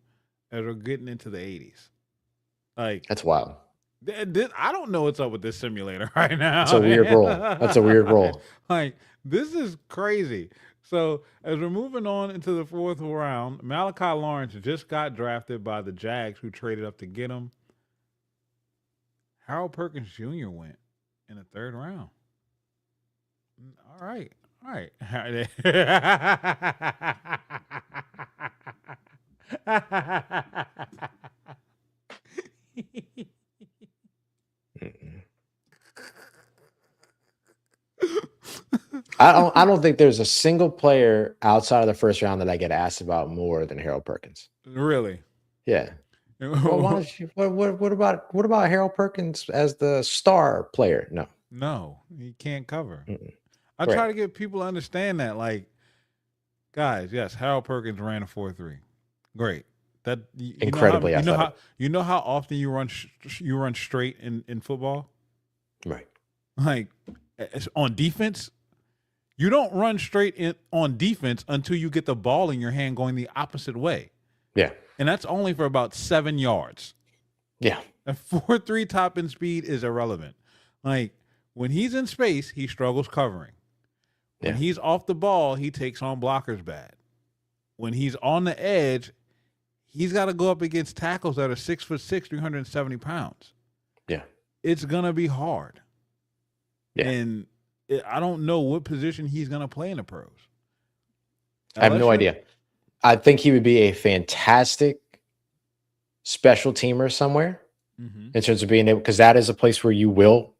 as we're getting into the 80s. Like, that's wild. I don't know what's up with this simulator right now. It's a weird role. That's a weird role. Like, this is crazy. So, as we're moving on into the 4th round, Malachi Lawrence just got drafted by the Jags, who traded up to get him. Harold Perkins Jr. went in the 3rd round. All right. I don't think there's a single player outside of the 1st round that I get asked about more than Harold Perkins. Really? Yeah. Well, what about Harold Perkins as the star player? No, he can't cover. I try to get people to understand that, like, guys, yes, Harold Perkins ran a 4.3. Great. That incredibly athletic. You know how often you run straight in football? Right. Like, on defense, you don't run straight on defense until you get the ball in your hand going the opposite way. Yeah. And that's only for about 7 yards. Yeah. A 4.3 top end speed is irrelevant. Like, when he's in space, he struggles covering. When he's off the ball, he takes on blockers bad. When he's on the edge, he's got to go up against tackles that are 6'6", 370 pounds. Yeah. It's going to be hard. Yeah. And I don't know what position he's going to play in the pros. I have no idea. I think he would be a fantastic special teamer somewhere in terms of being able, because that is a place where you will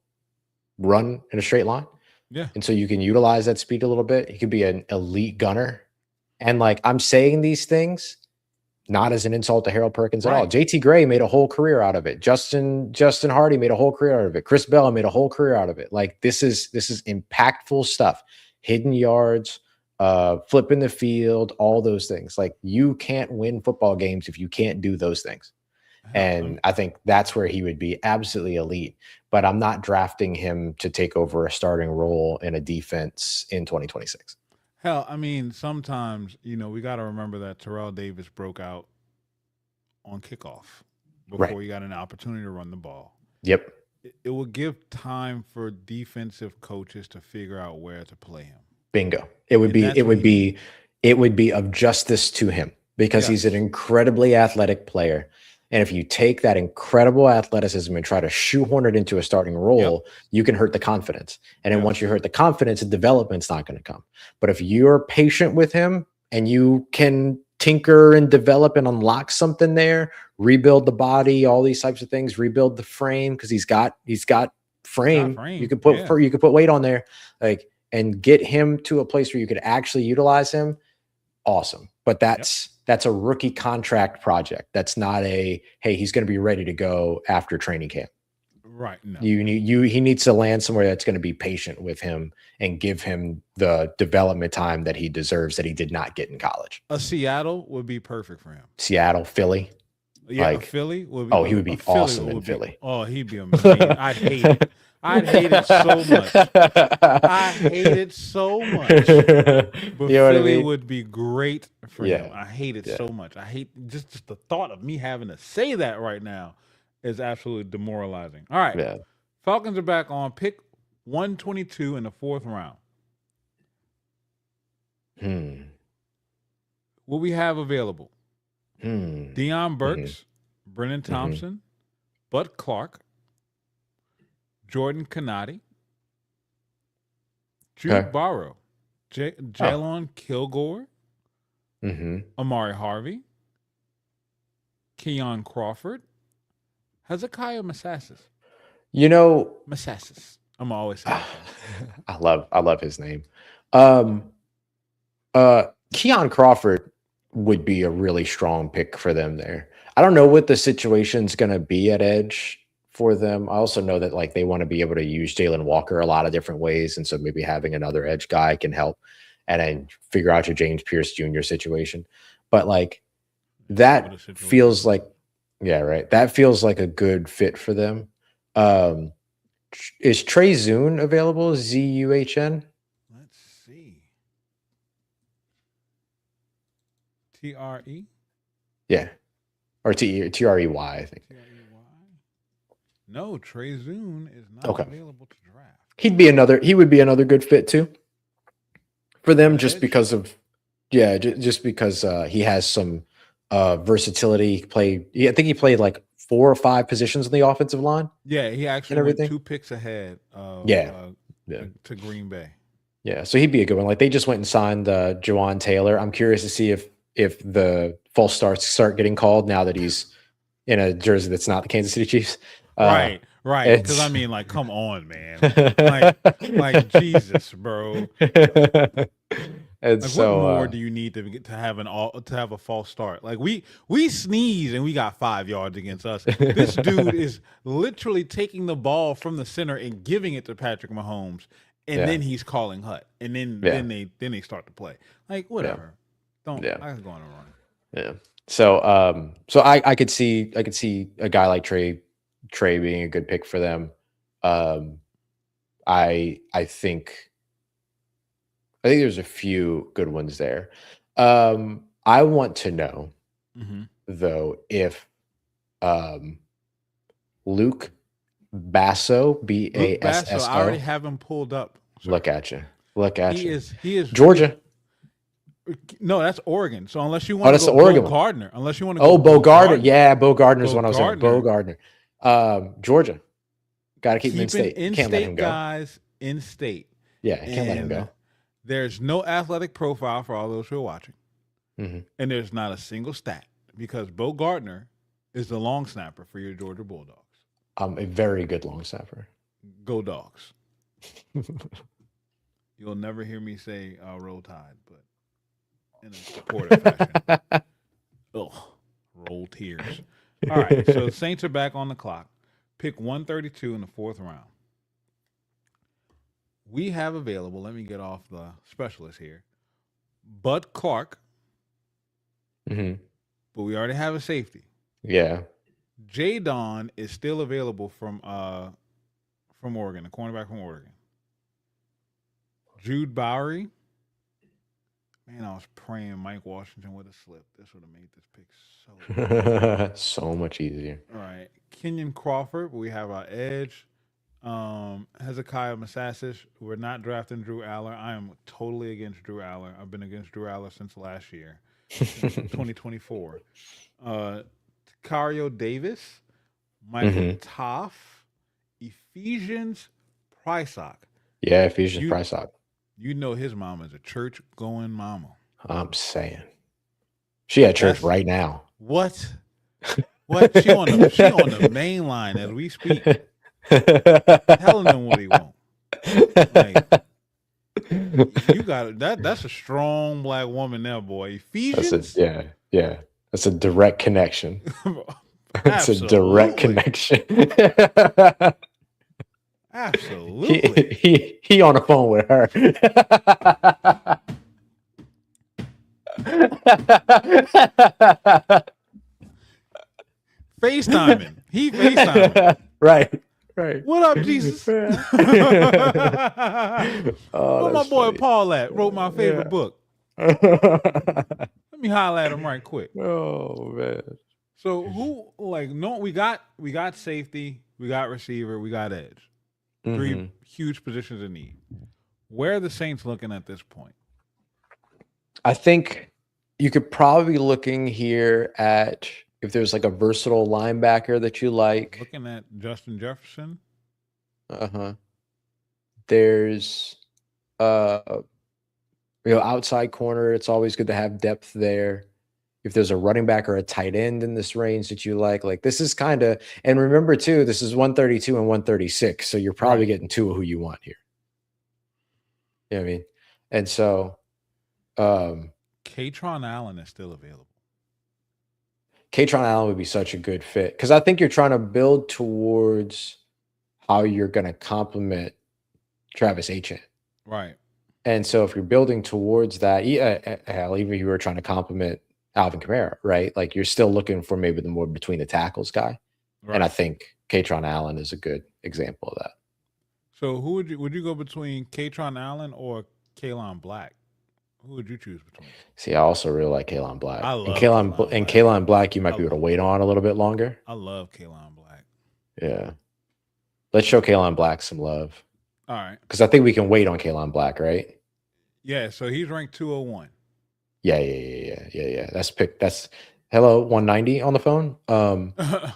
run in a straight line. Yeah. And so you can utilize that speed a little bit. He could be an elite gunner. And like, I'm saying these things not as an insult to Harold Perkins at all. JT Gray made a whole career out of it. Justin Hardy made a whole career out of it. Chris Bell made a whole career out of it. Like, this is impactful stuff. Hidden yards, flipping the field, all those things. Like, you can't win football games if you can't do those things. And I think that's where he would be absolutely elite. But I'm not drafting him to take over a starting role in a defense in 2026. Hell, I mean, sometimes, we got to remember that Terrell Davis broke out on kickoff before he got an opportunity to run the ball. Yep. It will give time for defensive coaches to figure out where to play him. Bingo. It would And be that's what he needs. it would be of justice to him because he's an Yes. incredibly athletic player. And if you take that incredible athleticism and try to shoehorn it into a starting Yep. role, you can hurt the confidence. And then once Yes. you hurt the confidence, the development's not going to come. But if you're patient with him and you can tinker and develop and unlock something there, rebuild the body, all these types of things, rebuild the frame because he's got Got frame. You frame. could put Yeah. for you could put weight on there, like, and get him to a place where you could actually utilize him. Awesome. But Yep. that's a rookie contract project. That's not a hey, he's going to be ready to go after training camp. Right. No. He needs to land somewhere that's going to be patient with him and give him the development time that he deserves that he did not get in college. A Seattle would be perfect for him. Seattle, Philly. Yeah, Like, a Philly would be. oh, he would be Philly awesome in would be- Philly. Oh, he'd be amazing. I'd hate it. I'd hate it so much. I hate it so much. But You know what I Philly mean? would be great for Yeah. him. I hate it Yeah. so much. I hate just the thought of me having to say that right now is absolutely demoralizing. All right. Yeah. Falcons are back on pick 122 in the 4th round. What we have available: Deion Burks, Brennan Thompson, Bud Clark, Jordan Kanati, Jude Okay. Barrow, Jalen Kilgore, Amari Harvey, Keon Crawford, Hezekiah Massasis. You know, Massasis. I'm always saying that. I love his name. Keon Crawford would be a really strong pick for them there. I don't know what the situation's going to be at edge for them. I also know that like they want to be able to use Jalen Walker a lot of different ways, and so maybe having another edge guy can help, and then figure out your James Pierce Jr. situation. But like that feels like, yeah, right. That feels like a good fit for them. Is Trey Zune available? Zuhn? Let's see. TRE? Yeah. Or TREY, I think. No, Trey Zune is not Okay. available to draft. He would be another good fit too for them, just because of just because he has some versatility. I think he played like 4 or 5 positions on the offensive line. Yeah, he actually went 2 picks ahead of to Green Bay. Yeah, so he'd be a good one. Like they just went and signed Jawan Taylor. I'm curious to see if the false starts start getting called now that he's in a jersey that's not the Kansas City Chiefs. Right. Because I mean, like, come on, man. like Jesus, bro. And like, so, what more do you need to have a false start? Like we sneeze and we got 5 yards against us. This dude is literally taking the ball from the center and giving it to Patrick Mahomes, and then he's calling hut, and then they start to play. Like whatever. I was going to run. Yeah. So I could see a guy like Trey being a good pick for them. I think there's a few good ones there. I want to know though if Luke Basso, Basso, I already have him pulled up. Sir. Look at you. He is Georgia. No, that's Oregon. So unless you want to go Oregon Bo Gardner, unless you want to go Bo Gardner. Yeah, Bo Gardner's what I was saying. Bo Gardner. Georgia. Got to keep him in state. Can't let him go. Guys in state. Yeah, can't let him go. There's no athletic profile for all those who are watching. And there's not a single stat because Bo Gardner is the long snapper for your Georgia Bulldogs. A very good long snapper. Go Dogs. You'll never hear me say Roll Tide, but in a supportive fashion. Ugh, roll tears. All right, so Saints are back on the clock. Pick 132 in the 4th round. We have available, let me get off the specialist here, Bud Clark. But we already have a safety. Yeah. Jadon is still available from Oregon, a cornerback from Oregon. Jude Bowery. Man, I was praying Mike Washington would have slipped. This would have made this pick so much easier. All right. Kenyon Crawford, we have our edge. Hezekiah Massasis. We're not drafting Drew Aller. I am totally against Drew Aller. I've been against Drew Aller since last year, since 2024. Uh, Cario Davis, Michael Hmm. Toff, Ephesians Prysock. Yeah, Ephesians You price up. you know his mama is a church going mama. I'm saying she at church That's right now. what what she on the main line as we speak, telling him what he want. Like you got it. That's a strong black woman there, boy. That's a Ephesians, yeah, yeah. That's a direct connection. It's a direct absolutely, connection. absolutely. He on the phone with her. FaceTiming. He FaceTiming. Right, right. What up, Jesus? Oh, Where my that's boy funny. Paul at? Wrote my favorite Yeah. book. Let me holler at him right quick. Oh man. So who like no we got safety, we got receiver, we got edge. Three Hmm. huge positions in need. Where are the Saints looking at this point? I think you could probably be looking here at if there's like a versatile linebacker that you like. Looking at Justin Jefferson. Uh-huh. There's outside corner, it's always good to have depth there. If there's a running back or a tight end in this range that you like this is kind of, and remember too, this is 132 and 136, so you're probably Right. getting two of who you want here. You know what I mean? And so um Katron Allen is still available. Katron Allen would be such a good fit because I think you're trying to build towards how you're going to complement Travis Etienne. Right. And so if you're building towards that, hell, even if you were trying to complement Alvin Kamara, right? Like you're still looking for maybe the more between the tackles guy. Right. And I think Katron Allen is a good example of that. So who would you go between Katron Allen or Kalon Black? Who would you choose between? See, I also really like Kalon Black. I love And Kalon Black, you might be able to wait on a little bit longer. I love Kalon Black. Yeah. Let's show Kalon Black some love. All right. Because I think we can wait on Kalon Black, right? Yeah, so he's ranked 201. Yeah. That's hello 190 on the phone.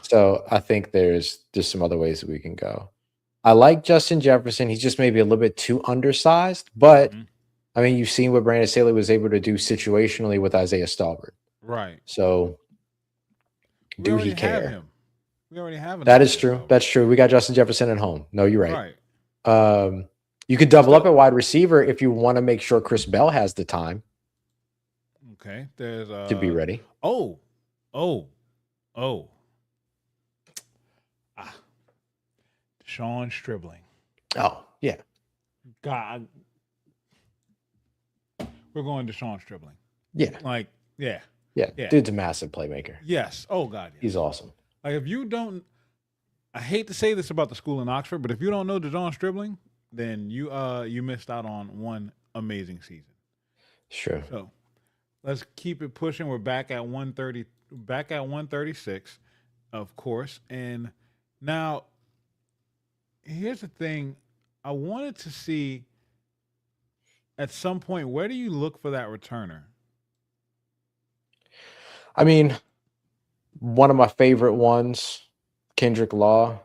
So I think there's just some other ways that we can go. I like Justin Jefferson. He's just maybe a little bit too undersized, but I mean, you've seen what Brandon Staley was able to do situationally with Isaiah Stallbert. Right. So do he care? Him. We already have him. That is true. That's true. We got Justin Jefferson at home. No, you're right. Right. You could double up at wide receiver if you want to make sure Chris Bell has the time. Okay. There's to be ready. Sean Stribling. Oh, yeah. God. We're going to Sean Stribling. Yeah. Like, yeah. Dude's a massive playmaker. Yes. Oh, God. Yes. He's awesome. Like, if you don't, I hate to say this about the school in Oxford, but if you don't know DeJon Stribling, then you missed out on one amazing season. Sure. So let's keep it pushing. We're back at 130, back at 136, of course. And now, here's the thing. I wanted to see at some point, where do you look for that returner? I mean, one of my favorite ones, Kendrick Law,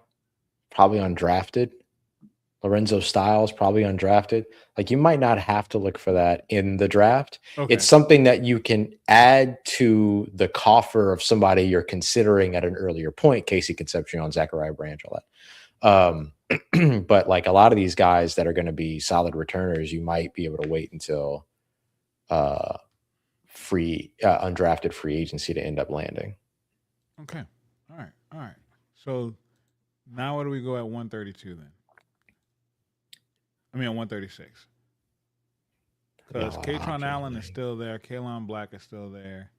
probably undrafted. Lorenzo Styles, probably undrafted. Like you might not have to look for that in the draft. Okay. It's something that you can add to the coffer of somebody you're considering at an earlier point. Casey Concepcion, Zachariah Branch, all that. But like a lot of these guys that are going to be solid returners, you might be able to wait until undrafted free agency to end up landing. Okay. All right. So now where do we go at 132 then? I mean, at 136. Because Katron Allen is still there. Kalon Black is still there.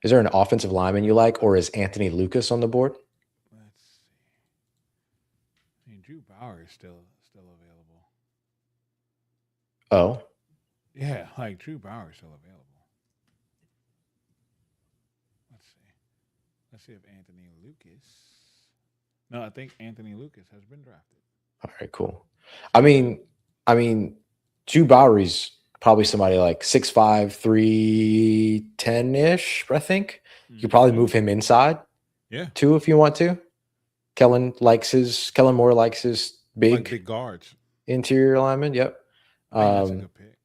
Is there an offensive lineman you like, or is Anthony Lucas on the board? Let's see. I mean, Drew Bauer is still available. Oh. Yeah, like Drew Bauer is still available. Let's see if Anthony Lucas. No, I think Anthony Lucas has been drafted. All right, cool. I mean, Drew Bowery's probably somebody like 6'5", 310-ish, I think. You could probably move him inside Yeah, too if you want to. Kellen Moore likes his like big big guards. interior lineman. Yep. I think that's a good pick.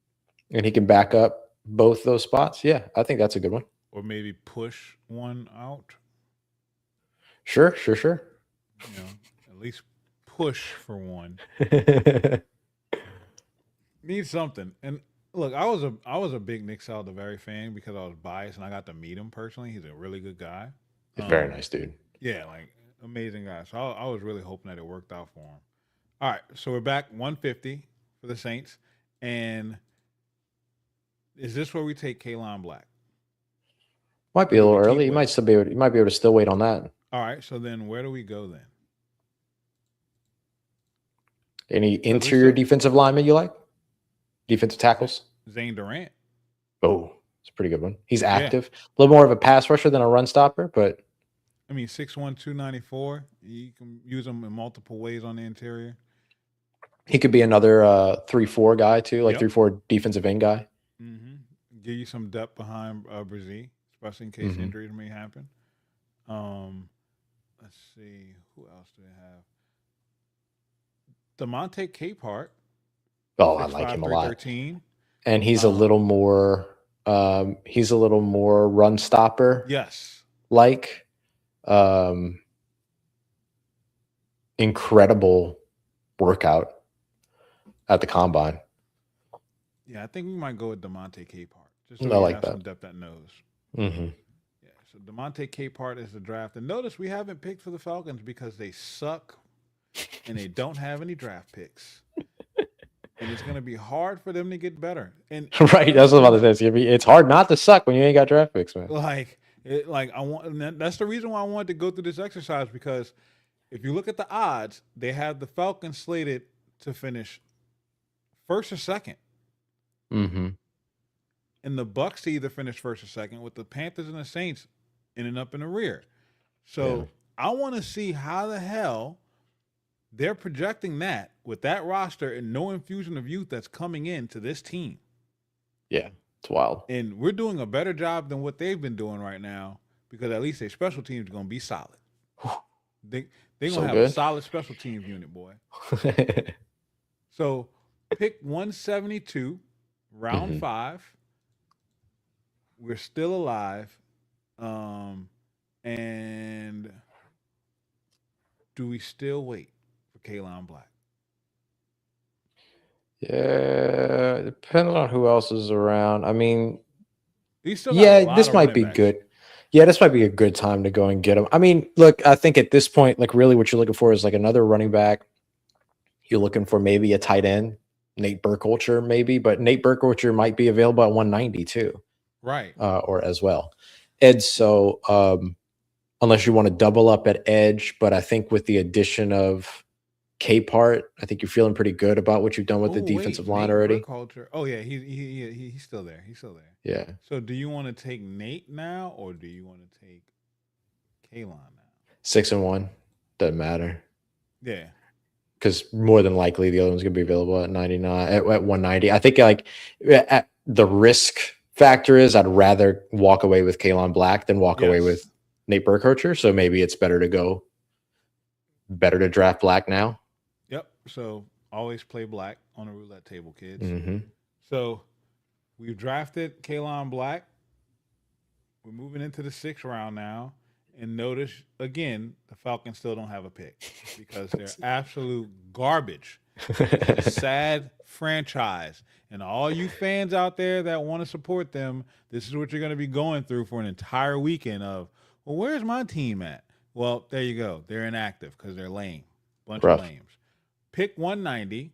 And he can back up both those spots. Yeah, I think that's a good one. Or maybe push one out. Sure. You know, at least push for one. Need something. And look, I was a big Nick Saldiveri fan because I was biased and I got to meet him personally. He's a really good guy. He's a very nice dude. Yeah, like amazing guy. So I was really hoping that it worked out for him. All right, so we're back 150 for the Saints, and is this where we take Kalon Black? Might be a little early. You might be able to still wait on that. All right, so then where do we go then? Any interior defensive linemen you like? Defensive tackles? Zane Durant. Oh, it's a pretty good one. He's active. A little more of a pass rusher than a run stopper, but I mean 6'1", 294. You can use him in multiple ways on the interior. He could be another 3-4 guy too, like 3-4 defensive end guy. Mm-hmm. Give you some depth behind Brzee, especially in case injuries may happen. Let's see, who else do they have? DeMonte Capehart. Oh, I like him a lot. And he's a little more run stopper. Yes. Like incredible workout at the combine. Yeah, I think we might go with DeMonte Capehart. Just so I like that. Some depth at nose. Mm-hmm. Yeah, so DeMonte Capehart is the draft. And notice we haven't picked for the Falcons because they suck and they don't have any draft picks. And it's going to be hard for them to get better. And right, that's what I was about to say. It's hard not to suck when you ain't got draft picks, man. That's the reason why I wanted to go through this exercise, because if you look at the odds, they have the Falcons slated to finish first or second. Mm-hmm. And the Bucks to either finish first or second, with the Panthers and the Saints ending up in the rear. So I want to see how the hell they're projecting that with that roster and no infusion of youth that's coming into this team. Yeah, it's wild. And we're doing a better job than what they've been doing right now, because at least their special teams are going to be solid. They're going to have a solid special teams unit, boy. So pick 172, round 5. We're still alive. And do we still wait for Kalon Black? Yeah, depending on who else is around. I mean, this might be good. Yeah, this might be a good time to go and get him. I mean, look, I think at this point, like really what you're looking for is like another running back. You're looking for maybe a tight end, Nate Burkholder maybe, but Nate Burkholder might be available at 190 too. Right. Or as well. And so unless you want to double up at edge, but I think with the addition of Capehart, I think you're feeling pretty good about what you've done with the defensive line already. Oh yeah, he's still there. He's still there. Yeah. So do you want to take Nate now, or do you want to take Kalon now? 6-1 doesn't matter. Yeah. Because more than likely the other one's gonna be available at 99 at 190. I think like at the risk factor is I'd rather walk away with Kalon Black than walk away with Nate Burkholder. So maybe it's better to draft Black now. Yep. So always play Black on a roulette table, kids. Mm-hmm. So we've drafted Kalon Black. We're moving into the 6th round now. And notice, again, the Falcons still don't have a pick because they're absolute garbage. It's a sad franchise. And all you fans out there that want to support them, this is what you're going to be going through for an entire weekend of, well, where's my team at? Well, there you go. They're inactive because they're lame. Bunch of lames. Pick 190,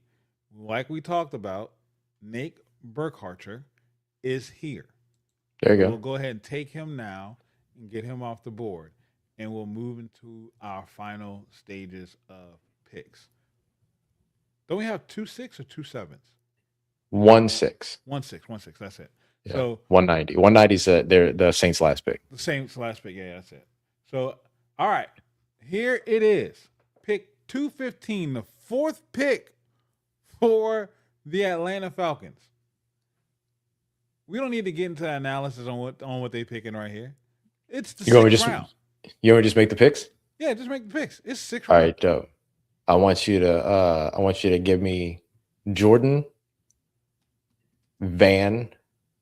like we talked about, Nate Burkholder is here. There you go. We'll go ahead and take him now and get him off the board, and we'll move into our final stages of picks. Don't we have 2 6 or 2 7s? 1 6. 1 6. 1 6. That's it. Yeah. So 190. 190 is the Saints' last pick. The Saints' last pick. Yeah, that's it. So all right, here it is. pick 215, the fourth pick for the Atlanta Falcons. We don't need to get into analysis on what they picking right here. It's the sixth round. You want to just make the picks? Yeah, just make the picks. It's sixth All round. right, dope. I want you to give me Jordan Vandenberg.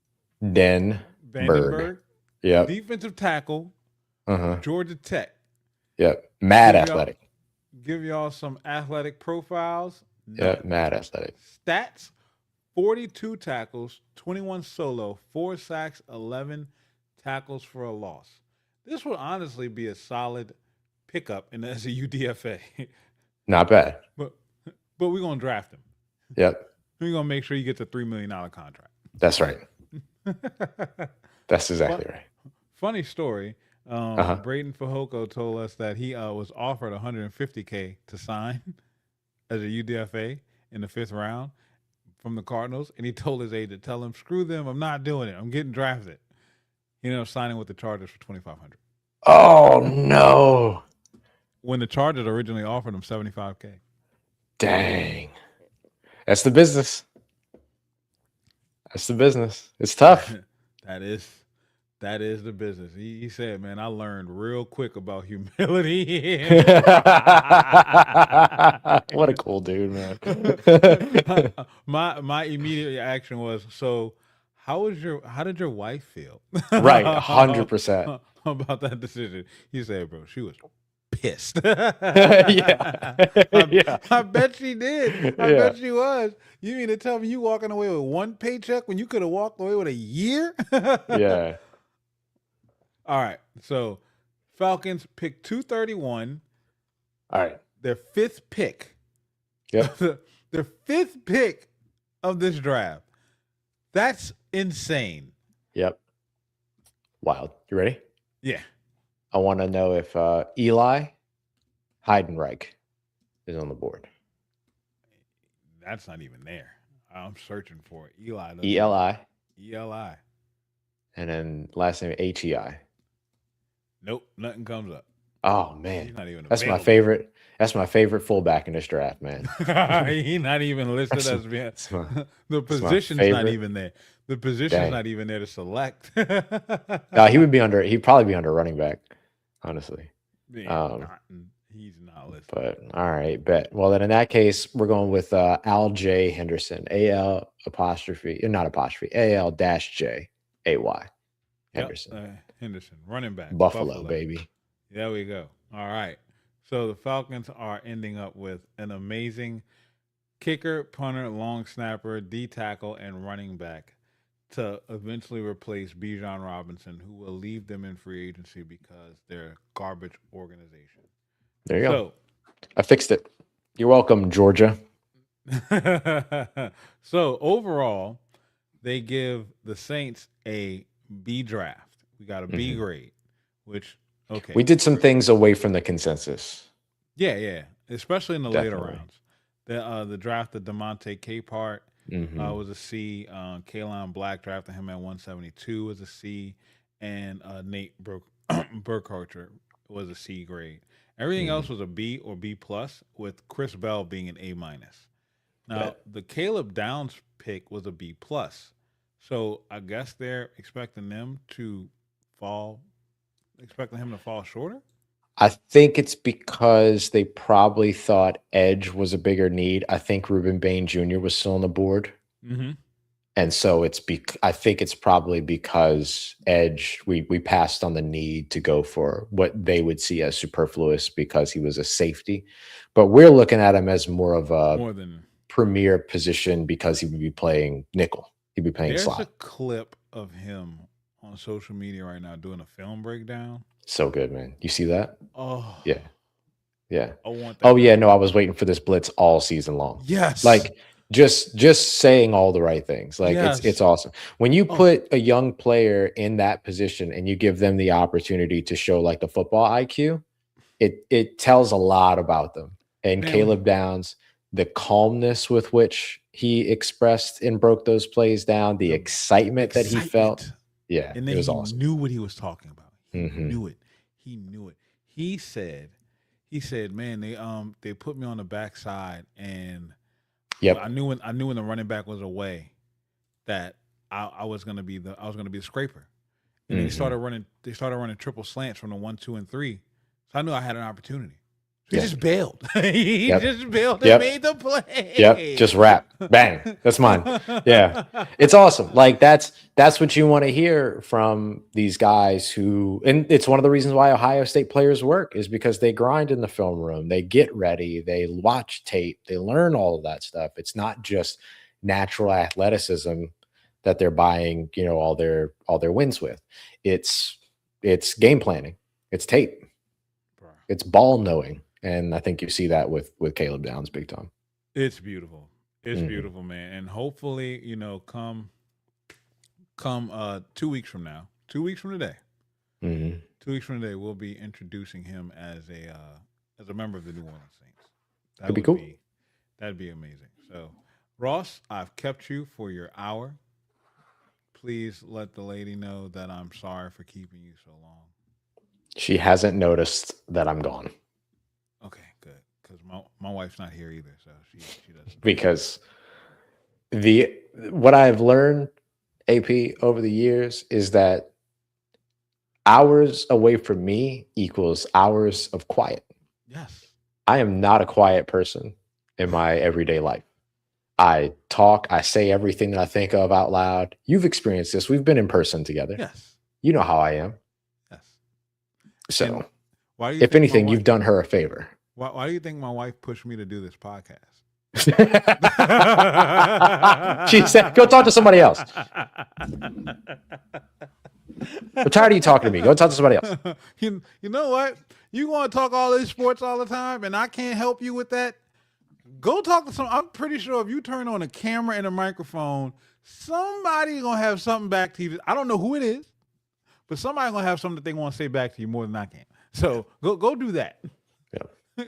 Yep. Defensive tackle. Georgia Tech. Yep. Mad athletic. Give y'all some athletic profiles. Yep. Mad athletic. Stats: 42 tackles, 21 solo, 4 sacks, 11 tackles for a loss. This would honestly be a solid pickup as a UDFA. Not bad. But we're gonna draft him. Yep. We're gonna make sure he gets a $3 million contract. That's right. That's exactly right. Funny story. Braden Fajoko told us that he was offered $150K to sign as a UDFA in the 5th round from the Cardinals, and he told his agent, "Tell him, screw them. I'm not doing it. I'm getting drafted." He ended up signing with the Chargers for $2,500. Oh no! When the Chargers originally offered him $75K. Dang, that's the business. That's the business. It's tough. That is the business. He said, "Man, I learned real quick about humility." What a cool dude, man. My immediate reaction was, "So, how did your wife feel?" Right, 100% about that decision. He said, "Bro, she was pissed." Yeah. I bet she did. I bet she was. You mean to tell me you walking away with one paycheck when you could have walked away with a year? Yeah. All right. So Falcons pick 231. All right. Their 5th pick. Yep. Their 5th pick of this draft. That's insane. Yep. Wild. You ready? Yeah. I want to know if Eli Heidenreich is on the board. That's not even there. I'm searching for it. Eli. Eli. Eli. And then last name HEI. Nope, nothing comes up. Oh man, He's not even that's available. my favorite. That's my favorite fullback in this draft, man. He's not even listed as being. The position's not even there. The position's not even there to select. He would be under. He'd probably be under running back, honestly. He's not listed. But all right, bet. Well, then in that case, we're going with Al J Henderson. AL apostrophe, not apostrophe. AL -J AY Henderson. Henderson, running back. Buffalo, baby. There we go. All right. So the Falcons are ending up with an amazing kicker, punter, long snapper, D tackle, and running back to eventually replace Bijan Robinson, who will leave them in free agency because they're a garbage organization. There you go. I fixed it. You're welcome, Georgia. So overall, they give the Saints a B draft. We got a B grade, which, okay. We did some things away from the consensus. Yeah. Especially in the later rounds. The draft of DeMonte Capehart was a C. Kaelon Black drafted him at 172 was a C. And Nate Burkhardt was a C grade. Everything else was a B or B plus, with Chris Bell being an A minus. Now, the Caleb Downs pick was a B plus. So I guess they're expecting him to fall shorter? I think it's because they probably thought edge was a bigger need. I think Ruben Bain Jr. was still on the board. And so I think it's probably because edge, we passed on the need to go for what they would see as superfluous because he was a safety. But we're looking at him as more than premier position because he would be playing nickel. He'd be playing slot. There's a clip of him on social media right now doing a film breakdown. So good, man. You see that? Oh. Yeah. I want that. Oh, yeah. No, I was waiting for this blitz all season long. Yes. Like just saying all the right things. Like it's awesome. When you put a young player in that position and you give them the opportunity to show like the football IQ, it tells a lot about them. And Caleb Downs, the calmness with which he expressed and broke those plays down, the excitement that he felt. Yeah, and then it was he awesome. knew what he was talking about. He knew it. He said He said, "Man, they put me on the backside, and Yep. I knew when the running back was away that I was gonna be the scraper." And then Hmm. they started running triple slants from the 1, 2, and 3. So I knew I had an opportunity. So he Yeah. just bailed. He Yep. just bailed and Yep. made the play. Yep. Just wrap. Bang. That's mine. Yeah. It's awesome. Like that's what you want to hear from these guys who, and it's one of the reasons why Ohio State players work is because they grind in the film room, they get ready, they watch tape, they learn all of that stuff. It's not just natural athleticism that they're buying, all their wins with. It's game planning, it's tape, Bro, it's ball knowing. And I think you see that with Caleb Downs big time. it's beautiful. It's Mhm. beautiful, man. And hopefully, come 2 weeks from now, 2 weeks from today, Mhm. 2 weeks from today, we'll be introducing him as a member of the New Orleans Saints. That Could be would cool. that'd be amazing. So, Ross, I've kept you for your hour. Please let the lady know that I'm sorry for keeping you so long. She hasn't noticed that I'm gone Okay, good. Because my wife's not here either, so she doesn't. because what I've learned, AP, over the years is that hours away from me equals hours of quiet. Yes. I am not a quiet person in my everyday life. I talk, I say everything that I think of out loud. You've experienced this. We've been in person together. Yes. You know how I am. Yes. So, And why do you if think anything, you've done her a favor. why do you think my wife pushed me to do this podcast? She said, "Go talk to somebody else. I'm tired of you talking to me. Go talk to somebody else." You know what? You want to talk all this sports all the time, and I can't help you with that. Go talk to some. I'm pretty sure if you turn on a camera and a microphone, somebody gonna have something back to you. I don't know who it is, but somebody gonna have something that they want to say back to you more than I can. So go do that. Yeah.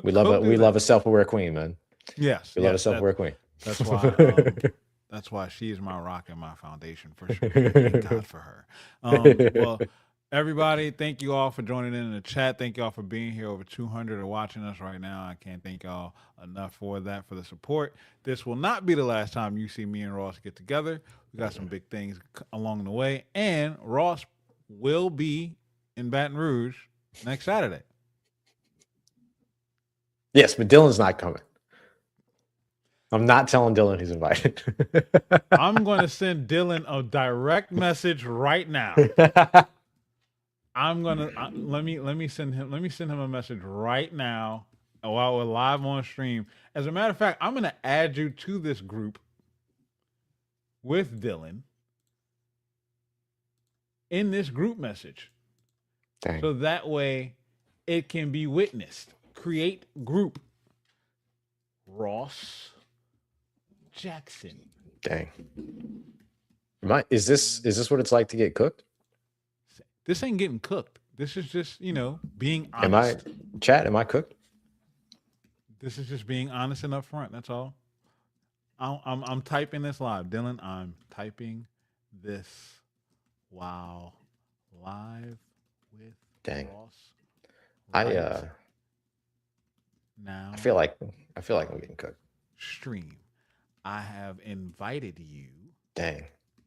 We love a self-aware queen, man. Yes, We love a self-aware queen. That's why. That's why she is my rock and my foundation for sure. Thank God for her. Well, everybody, thank you all for joining in the chat. Thank you all for being here. Over 200 are watching us right now. I can't thank y'all enough for that, for the support. This will not be the last time you see me and Ross get together. We got some big things along the way, and Ross will be in Baton Rouge next Saturday. Yes, but Dylan's not coming. I'm not telling Dylan he's invited. I'm going to send Dylan a direct message right now. I'm gonna let me send him a message right now while we're live on stream. As a matter of fact, I'm gonna add you to this group with Dylan in this group message. Dang. So that way it can be witnessed. Create group. Ross Jackson. Dang. Is this what it's like to get cooked? This ain't getting cooked. This is just, being honest. Am I cooked? This is just being honest and upfront. That's all. I'm typing this live. Dylan, I'm typing this while live with Dang. Ross. Now I feel like I'm getting cooked. Stream. I have invited you. Dang.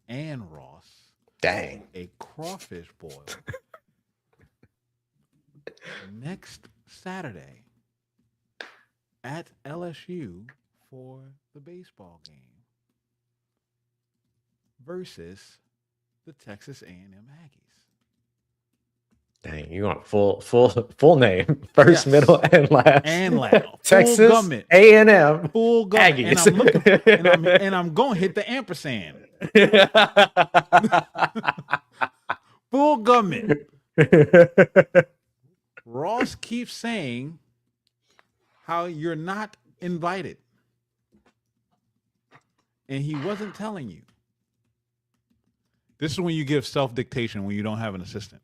And Ross. Dang. A crawfish boil next Saturday at LSU for the baseball game versus the Texas A&M Aggies. Dang, you want full name, first, middle, and last. And last. Texas A&M full government. Aggies. And I'm going to hit the ampersand. Full government. Ross keeps saying how you're not invited. And he wasn't telling you. This is when you give self-dictation when you don't have an assistant.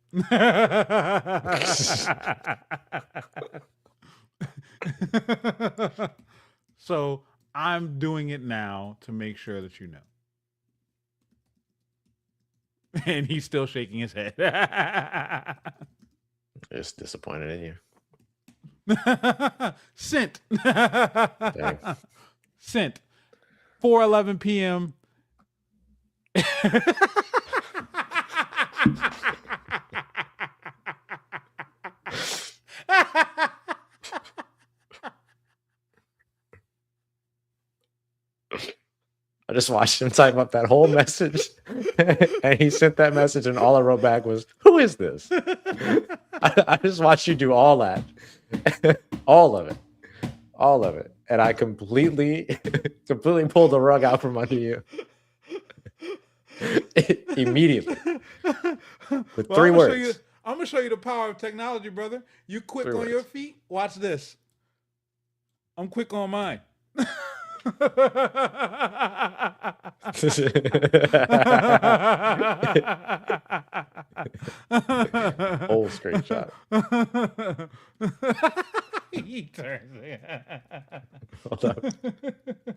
So I'm doing it now to make sure that you know. And he's still shaking his head. Just disappointed in Sent. Dang. Sent. 4:11 p.m. I just watched him type up that whole message, and he sent that message, and all I wrote back was, "Who is this?" I just watched you do all that, all of it, and I completely pulled the rug out from under you immediately with Well, three words. I'm gonna show you the power of technology, brother. You quick on your feet. Watch this. I'm quick on mine. Whole screenshot. He turns it.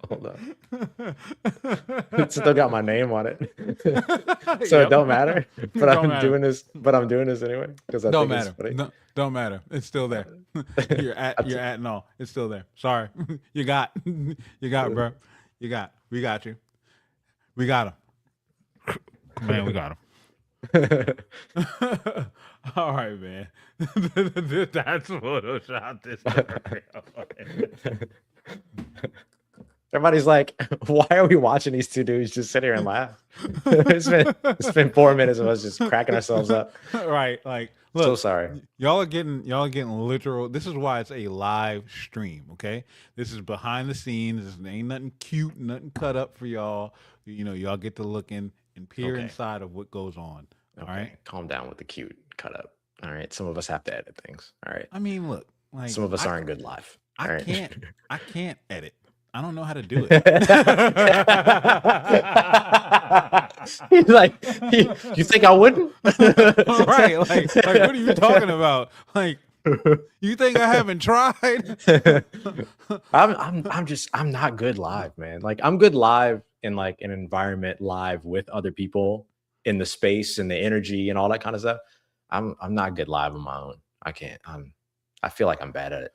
Hold up. It's still got my name on it, so Yep. it don't matter. But Don't I'm matter. doing this. But I'm doing this anyway because I Don't think it's matter. funny. No, don't matter. It's still there. You're at and all. It's still there. Sorry. You got bro. We got you. We got him. Man, we got him. All right, man. That's Photoshop. This Everybody's like, "Why are we watching these two dudes just sit here and laugh?" it's been 4 minutes of us just cracking ourselves up. Right. Like, look, So sorry. y'all are getting literal. This is why it's a live stream. Okay, this is behind the scenes. This ain't nothing cute, nothing cut up for y'all. You know, y'all get to look in and peer Okay. inside of what goes on. All right. Calm down with the cute cut up. All right, some of us have to edit things. All right, I mean, look, like some of us aren't good live. All I right. can't edit. I don't know how to do it. He's like, you think I wouldn't? Right? Like, what are you talking about? Like, you think I haven't tried? I'm not good live, man. Like I'm good live in like an environment live with other people in the space and the energy and all that kind of stuff. I'm not good live on my own. I can't. I feel like I'm bad at it.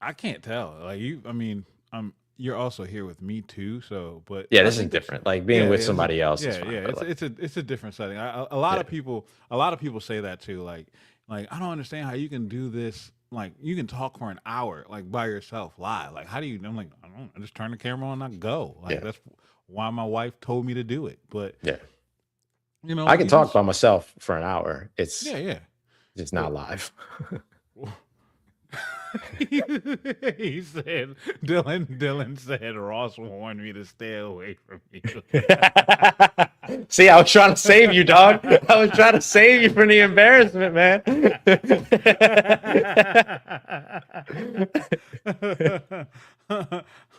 I can't tell. Like you, I mean, you're also here with me too. So, but Yeah, I this is think it's- different. Like being yeah, with yeah, somebody else Yeah, is fine. yeah. but, like, It's a different setting. A lot Yeah. of people say that too. Like I don't understand how you can do this. Like you can talk for an hour like by yourself live. Like how do you? I'm like I just turn the camera on and I go. Like Yeah. that's why my wife told me to do it. But yeah, you know, I can you talk just- by myself for an hour. It's Yeah. just not live. He said Dylan said Ross warned me to stay away from you. See, I was trying to save you, dog. I was trying to save you from the embarrassment, man.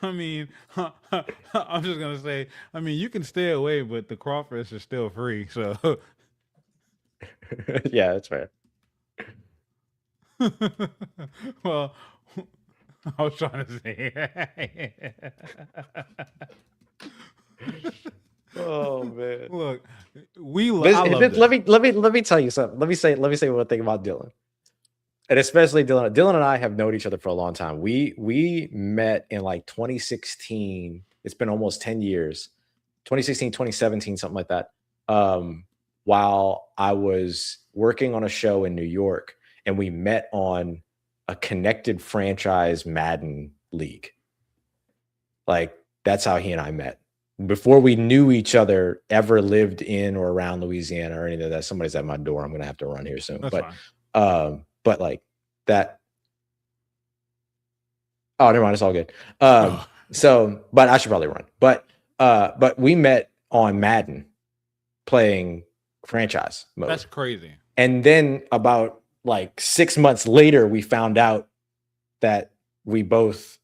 I mean, I'm just gonna say, I mean, you can stay away, but the crawfish is still free. So, Yeah, that's fair. well, I was trying to say. Oh man. Look, I love this. Let me tell you something. Let me say one thing about Dylan. And especially Dylan. Dylan and I have known each other for a long time. We met in like 2016. It's been almost 10 years. 2016, 2017, something like that. While I was working on a show in New York, and we met on a connected franchise Madden league. Like that's how he and I met. Before we knew each other, ever lived in or around Louisiana or anything like that. Somebody's at my door. I'm gonna have to run here soon. That's But fine. but like that. Oh, never mind. It's all good. So, but I should probably run. But we met on Madden playing franchise mode. That's crazy. And then about like 6 months later, we found out that we both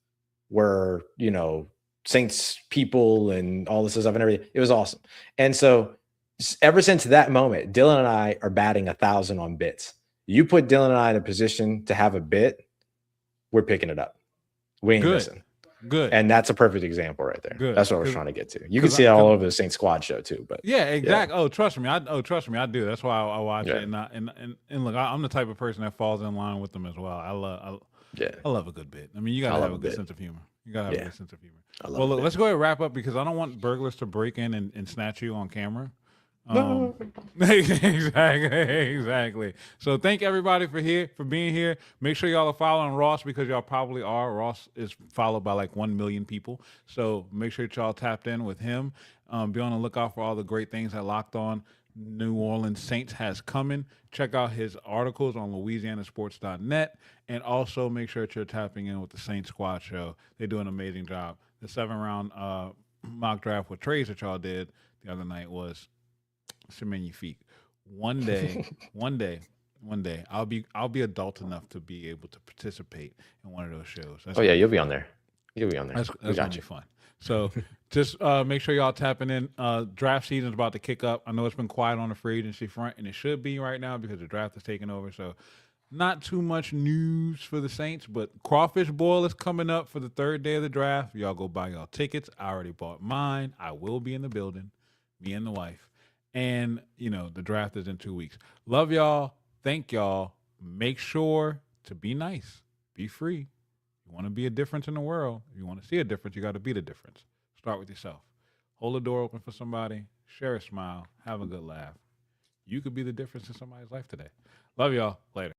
were, Saints people and all this stuff and everything. It was awesome. And so ever since that moment, Dylan and I are batting 1,000 on bits. You put Dylan and I in a position to have a bit, we're picking it up. We ain't Good. missing. Good. And that's a perfect example right there. Good. That's what I was 'Cause- trying to get to. You can see it all over the Saint Squad show too. But yeah, exactly. Oh, trust me. I do. That's why I watch Yeah. it. And look, I'm the type of person that falls in line with them as well. Yeah. I love a good bit. I mean, you got I to love have a a good bit. sense of humor. You got to have a Yeah. good sense of humor. I love Well, a look, bit. let's go ahead and wrap up because I don't want burglars to break in and snatch you on camera. No. Exactly. So thank everybody for being here. Make sure y'all are following Ross because y'all probably are. Ross is followed by like 1 million people. So make sure y'all tapped in with him. Be on the lookout for all the great things that Locked On New Orleans Saints has coming. Check out his articles on LouisianaSports.net, and also make sure that you're tapping in with the Saints Squad Show. They do an amazing job. The 7-round mock draft with trades that y'all did the other night was magnifique. One day, I'll be adult enough to be able to participate in one of those shows. Oh yeah, you'll be on there. You'll be on there. That's gonna be fun. So just make sure y'all tapping in. Draft season's about to kick up. I know it's been quiet on the free agency front, and it should be right now because the draft is taking over. So not too much news for the Saints, but Crawfish Boil is coming up for the 3rd day of the draft. Y'all go buy y'all tickets. I already bought mine. I will be in the building, me and the wife. And, the draft is in 2 weeks. Love y'all. Thank y'all. Make sure to be nice. Be free. You want to be a difference in the world. You want to see a difference, you got to be the difference. Start with yourself. Hold the door open for somebody. Share a smile. Have a good laugh. You could be the difference in somebody's life today. Love y'all. Later.